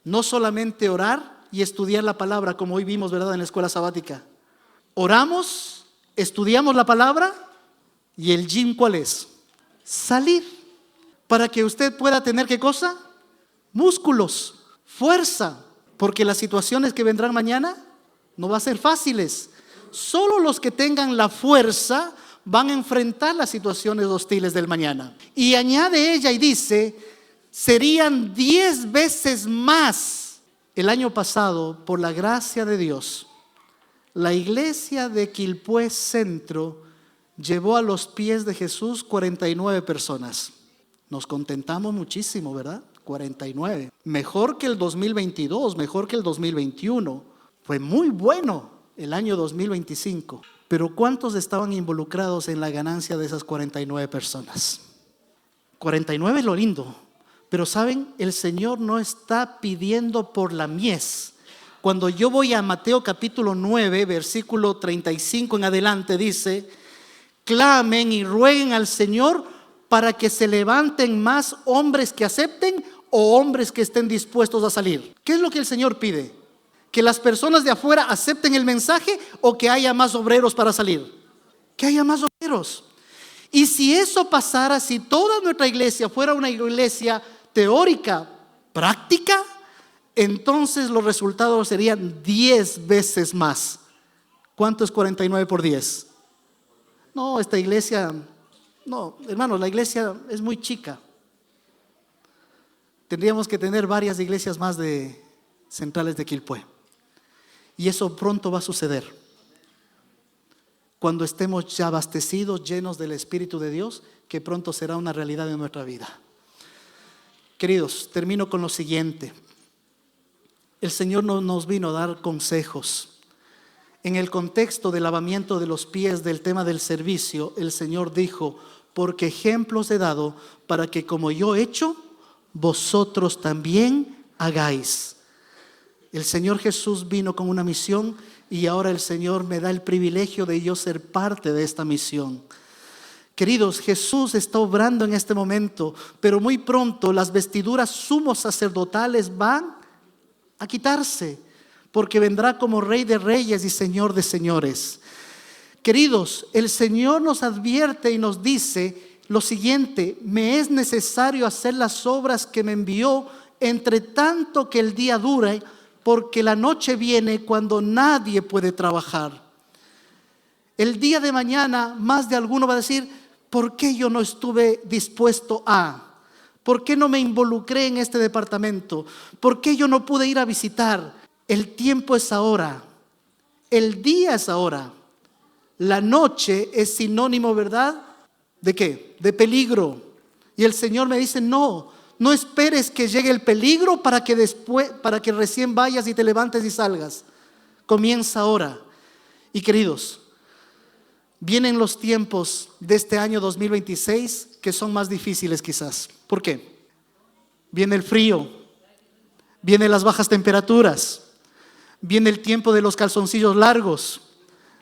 S1: No solamente orar y estudiar la palabra, como hoy vimos, ¿verdad?, en la escuela sabática. Oramos, estudiamos la palabra, y el yin, ¿cuál es? Salir, para que usted pueda tener, ¿qué cosa? Músculos, fuerza, porque las situaciones que vendrán mañana no van a ser fáciles. Solo los que tengan la fuerza van a enfrentar las situaciones hostiles del mañana. Y añade ella y dice, serían 10 veces más. El año pasado, por la gracia de Dios, la iglesia de Quilpué Centro llevó a los pies de Jesús 49 personas. Nos contentamos muchísimo, ¿verdad? 49. Mejor que el 2022, mejor que el 2021. Fue muy bueno el año 2025. Pero ¿cuántos estaban involucrados en la ganancia de esas 49 personas? 49 es lo lindo. Pero ¿saben? El Señor no está pidiendo por la mies. Cuando yo voy a Mateo capítulo 9, versículo 35 en adelante, dice: clamen y rueguen al Señor para que se levanten más hombres que acepten o hombres que estén dispuestos a salir. ¿Qué es lo que el Señor pide? ¿Que las personas de afuera acepten el mensaje o que haya más obreros para salir? Que haya más obreros. Y si eso pasara, si toda nuestra iglesia fuera una iglesia teórica, práctica, entonces los resultados serían 10 veces más. ¿Cuánto es 49 por 10? No, esta iglesia, no, hermanos, la iglesia es muy chica. Tendríamos que tener varias iglesias más de centrales de Quilpué. Y eso pronto va a suceder. Cuando estemos ya abastecidos, llenos del Espíritu de Dios, que pronto será una realidad en nuestra vida. Queridos, termino con lo siguiente. El Señor no nos vino a dar consejos. En el contexto del lavamiento de los pies, del tema del servicio, el Señor dijo: porque ejemplos he dado para que como yo he hecho, vosotros también hagáis. El Señor Jesús vino con una misión y ahora el Señor me da el privilegio de yo ser parte de esta misión. Queridos, Jesús está obrando en este momento, pero muy pronto las vestiduras sumos sacerdotales van a quitarse, porque vendrá como Rey de Reyes y Señor de Señores. Queridos, el Señor nos advierte y nos dice lo siguiente: me es necesario hacer las obras que me envió, entre tanto que el día dure, porque la noche viene cuando nadie puede trabajar. El día de mañana más de alguno va a decir: ¿por qué yo no estuve dispuesto a? ¿Por qué no me involucré en este departamento? ¿Por qué yo no pude ir a visitar? El tiempo es ahora. El día es ahora. La noche es sinónimo, ¿verdad? ¿De qué? De peligro. Y el Señor me dice: no esperes que llegue el peligro para que recién vayas y te levantes y salgas. Comienza ahora. Y queridos, vienen los tiempos de este año 2026 que son más difíciles quizás. ¿Por qué? Viene el frío, vienen las bajas temperaturas, viene el tiempo de los calzoncillos largos,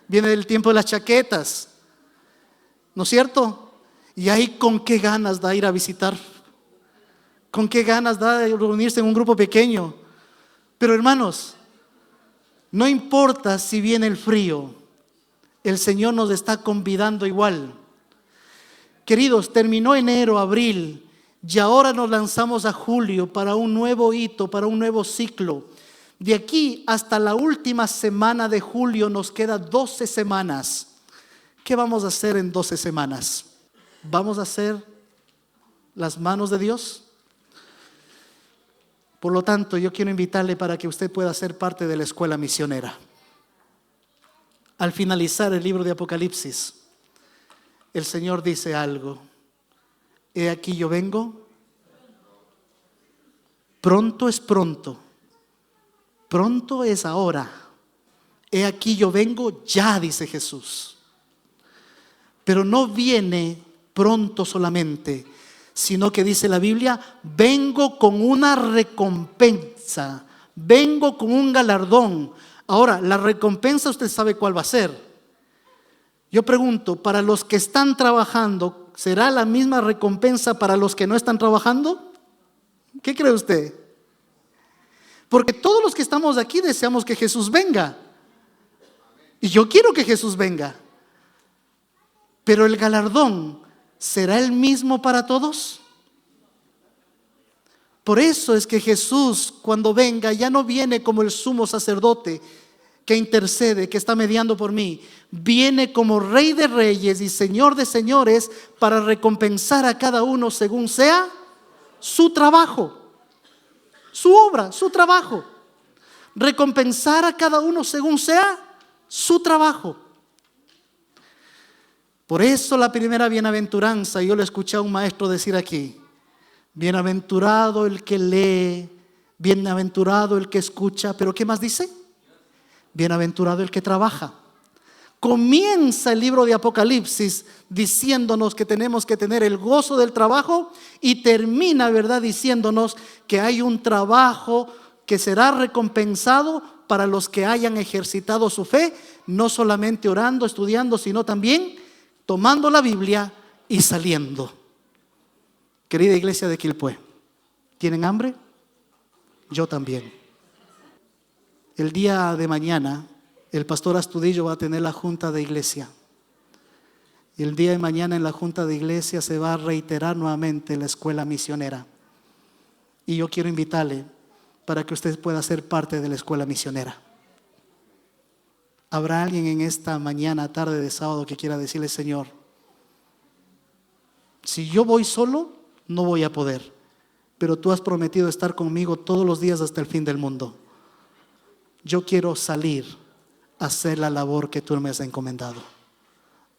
S1: viene el tiempo de las chaquetas, ¿no es cierto? Y ahí con qué ganas da ir a visitar, con qué ganas da de reunirse en un grupo pequeño. Pero hermanos, no importa si viene el frío, el Señor nos está convidando igual. Queridos, terminó enero, abril, y ahora nos lanzamos a julio para un nuevo hito, para un nuevo ciclo. De aquí hasta la última semana de julio nos queda 12 semanas. ¿Qué vamos a hacer en 12 semanas? ¿Vamos a hacer las manos de Dios? Por lo tanto, yo quiero invitarle para que usted pueda ser parte de la escuela misionera. Al finalizar el libro de Apocalipsis, el Señor dice algo: he aquí yo vengo Pronto es pronto. Pronto es ahora. He aquí yo vengo ya, dice Jesús. Pero no viene pronto solamente, sino que dice la Biblia, vengo con una recompensa, vengo con un galardón. Ahora, la recompensa usted sabe cuál va a ser. Yo pregunto, para los que están trabajando, ¿será la misma recompensa para los que no están trabajando? ¿Qué cree usted? Porque todos los que estamos aquí deseamos que Jesús venga. Y yo quiero que Jesús venga. Pero el galardón, ¿será el mismo para todos? Por eso es que Jesús, cuando venga, ya no viene como el sumo sacerdote que intercede, que está mediando por mí. Viene como Rey de Reyes y Señor de Señores para recompensar a cada uno según sea su trabajo, su obra, su trabajo. Recompensar a cada uno según sea su trabajo. Por eso la primera bienaventuranza, yo le escuché a un maestro decir aquí: bienaventurado el que lee, bienaventurado el que escucha, pero ¿qué más dice? Bienaventurado el que trabaja. Comienza el libro de Apocalipsis diciéndonos que tenemos que tener el gozo del trabajo y termina, ¿verdad?, diciéndonos que hay un trabajo que será recompensado para los que hayan ejercitado su fe, no solamente orando, estudiando, sino también tomando la Biblia y saliendo. Querida iglesia de Quilpué, ¿tienen hambre? Yo también. El día de mañana el pastor Astudillo va a tener la junta de iglesia. Y el día de mañana en la junta de iglesia se va a reiterar nuevamente la escuela misionera. Y yo quiero invitarle para que usted pueda ser parte de la escuela misionera. ¿Habrá alguien en esta mañana, tarde de sábado, que quiera decirle: Señor, si yo voy solo, no voy a poder, pero tú has prometido estar conmigo todos los días hasta el fin del mundo? Yo quiero salir a hacer la labor que tú me has encomendado,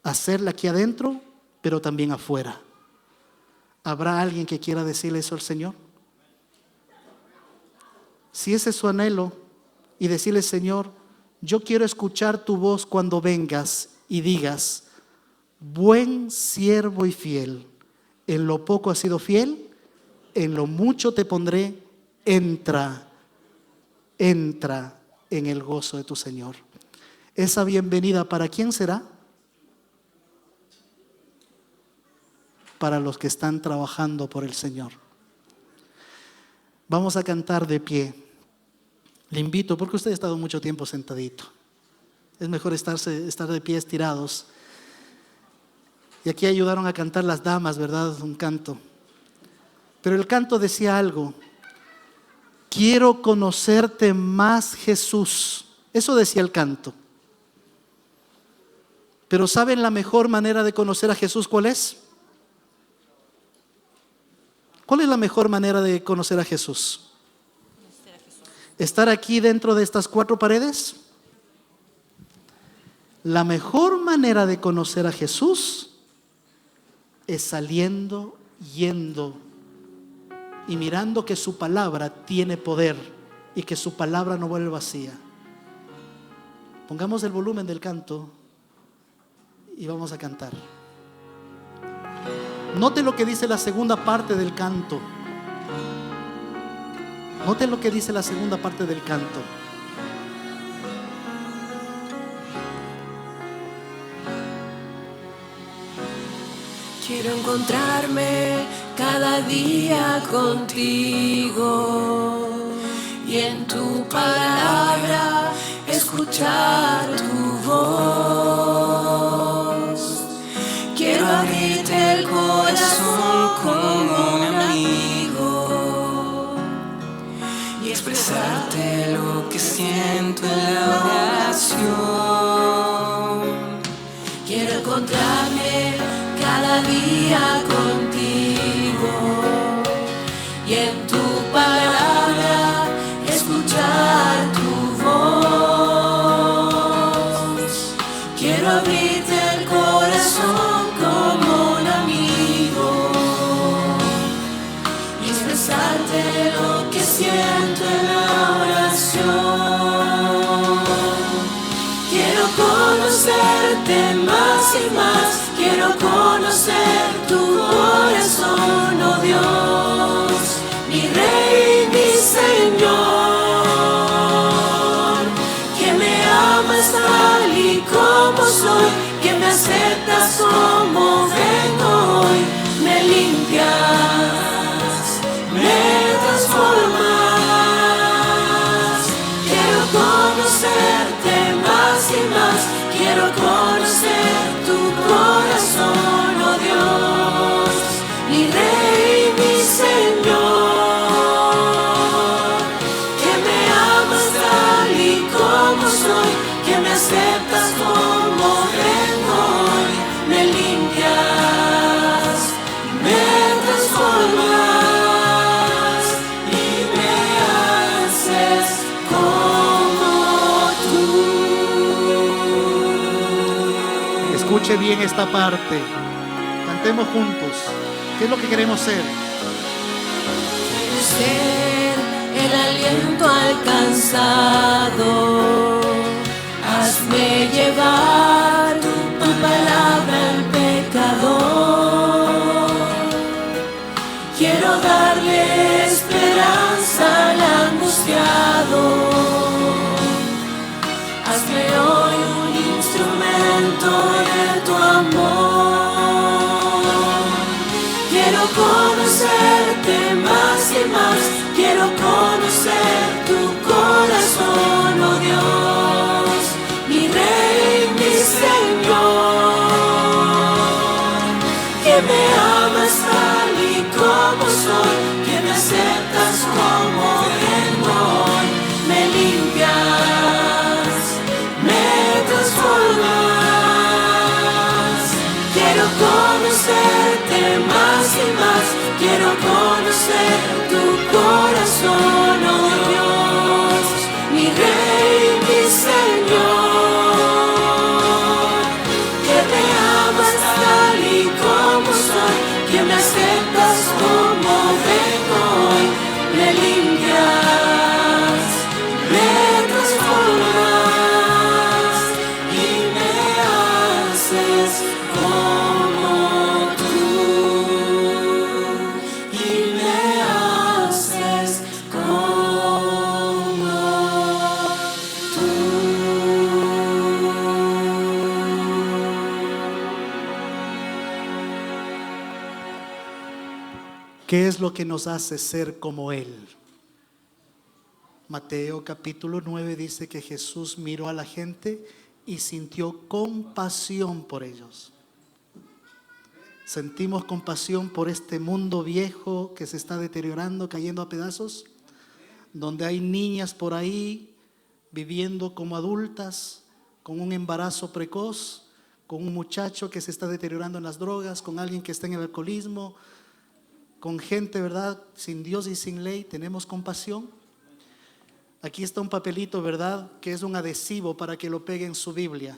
S1: hacerla aquí adentro, pero también afuera. ¿Habrá alguien que quiera decirle eso al Señor? Si ese es su anhelo, y decirle: Señor, yo quiero escuchar tu voz cuando vengas y digas: buen siervo y fiel, en lo poco has sido fiel, en lo mucho te pondré, entra en el gozo de tu Señor. Esa bienvenida, ¿para quién será? Para los que están trabajando por el Señor. Vamos a cantar de pie. Le invito, porque usted ha estado mucho tiempo sentadito. Es mejor estar de pie estirados. Y aquí ayudaron a cantar las damas, ¿verdad? Un canto. Pero el canto decía algo: quiero conocerte más, Jesús. Eso decía el canto. Pero ¿saben la mejor manera de conocer a Jesús cuál es? ¿Cuál es la mejor manera de conocer a Jesús? ¿Estar aquí dentro de estas cuatro paredes? La mejor manera de conocer a Jesús es saliendo, yendo y mirando que su palabra tiene poder y que su palabra no vuelve vacía. Pongamos el volumen del canto y vamos a cantar. Note lo que dice la segunda parte del canto. Note lo que dice la segunda parte del canto.
S2: Quiero encontrarme cada día contigo y en tu palabra escuchar tu voz. Quiero abrirte el corazón como un amigo y expresarte lo que siento en la oración. Quiero encontrarme cada día contigo y en tu palabra escuchar tu voz. Quiero abrirte el corazón como un amigo y expresarte lo que siento en la oración. Quiero conocerte más y más, quiero conocer tu corazón, oh Dios, mi Rey, mi Señor, que me amas tal y como soy, que me aceptas como vengo hoy, me limpias, me transformas. Quiero conocerte más y más, quiero conocer tu corazón, oh Dios, mi Rey, mi Señor, que me amas tal y como soy, que me aceptas como vengo hoy, me limpias, me transformas y me haces como tú.
S1: Escuche bien esta parte. Cantemos juntos. ¿Qué es lo que queremos ser?
S2: Ser el aliento alcanzado, hazme llevar tu palabra al pecador. Quiero darle esperanza al angustiado, hazme hoy un instrumento de tu amor. Quiero conocerte más y más, quiero conocer tu corazón, oh Dios, mi Rey, mi Señor, que me amas tal y como soy, que me aceptas como vengo hoy, me limpias, me transformas. Quiero conocerte más y más, quiero conocer tu corazón, oh Dios, mi Rey, mi Señor, que me amas tal y como soy, que me aceptas como vengo hoy, me limpias, me transformas y me haces como tú, y me haces como tú.
S1: ¿Qué es lo que nos hace ser como Él? Mateo capítulo 9 dice que Jesús miró a la gente y sintió compasión por ellos. Sentimos compasión por este mundo viejo que se está deteriorando, cayendo a pedazos, donde hay niñas por ahí viviendo como adultas, con un embarazo precoz, con un muchacho que se está deteriorando en las drogas, con alguien que está en el alcoholismo, con gente, ¿verdad?, sin Dios y sin ley. Tenemos compasión. Aquí está un papelito, ¿verdad?, que es un adhesivo para que lo pegue en su Biblia.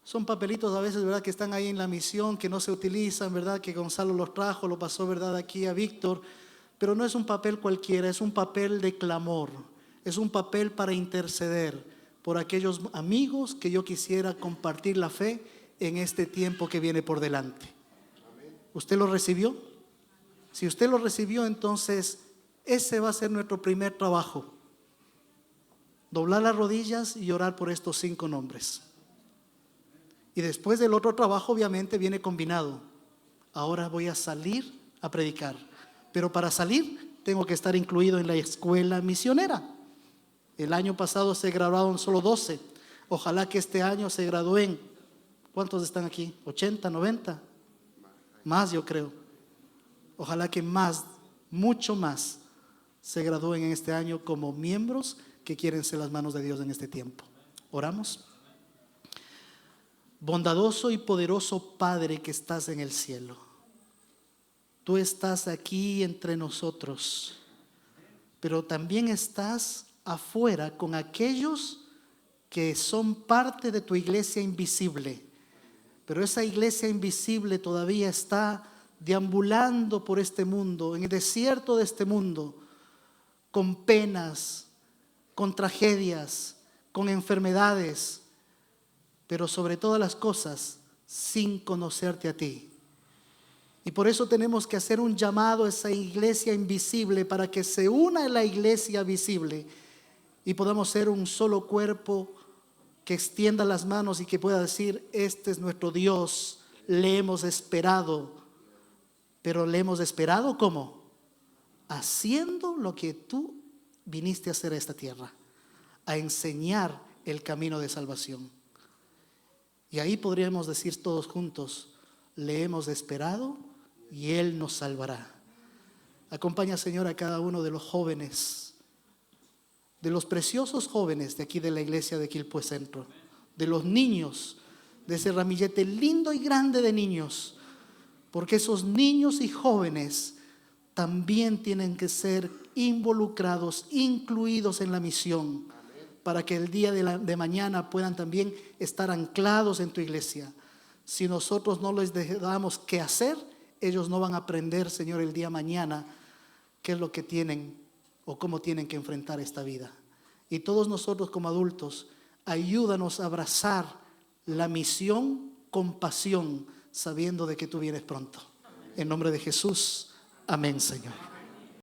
S1: Son papelitos a veces, ¿verdad?, que están ahí en la misión, que no se utilizan, ¿verdad?, que Gonzalo los trajo, lo pasó, ¿verdad?, aquí a Víctor. Pero no es un papel cualquiera, es un papel de clamor, es un papel para interceder por aquellos amigos que yo quisiera compartir la fe en este tiempo que viene por delante. ¿Usted lo recibió? Si usted lo recibió, entonces ese va a ser nuestro primer trabajo. Doblar las rodillas y orar por estos 5 nombres. Y después del otro trabajo, obviamente, viene combinado. Ahora voy a salir a predicar. Pero para salir, tengo que estar incluido en la escuela misionera. El año pasado se graduaron solo 12. Ojalá que este año se gradúen. ¿Cuántos están aquí? ¿80, 90? Más, yo creo. Ojalá que más, mucho más, se gradúen en este año como miembros que quieren ser las manos de Dios en este tiempo. Oramos. Bondadoso y poderoso Padre que estás en el cielo, tú estás aquí entre nosotros, pero también estás afuera con aquellos que son parte de tu iglesia invisible. Pero esa iglesia invisible todavía está deambulando por este mundo, en el desierto de este mundo, con penas, con tragedias, con enfermedades, pero sobre todas las cosas, sin conocerte a ti. Y por eso tenemos que hacer un llamado a esa iglesia invisible para que se una a la iglesia visible y podamos ser un solo cuerpo que extienda las manos y que pueda decir: este es nuestro Dios, le hemos esperado. Pero le hemos esperado ¿cómo? Haciendo lo que tú viniste a hacer a esta tierra, a enseñar el camino de salvación. Y ahí podríamos decir todos juntos: le hemos esperado y Él nos salvará. Acompaña, Señor, a cada uno de los jóvenes, de los preciosos jóvenes de aquí de la iglesia de Quilpué Centro, de los niños, de ese ramillete lindo y grande de niños, porque esos niños y jóvenes también tienen que ser involucrados, incluidos en la misión, para que el día de mañana puedan también estar anclados en tu iglesia. Si nosotros no les damos qué hacer, ellos no van a aprender, Señor, el día de mañana qué es lo que tienen o cómo tienen que enfrentar esta vida. Y todos nosotros como adultos, ayúdanos a abrazar la misión con pasión, sabiendo de que tú vienes pronto. En nombre de Jesús, amén, Señor.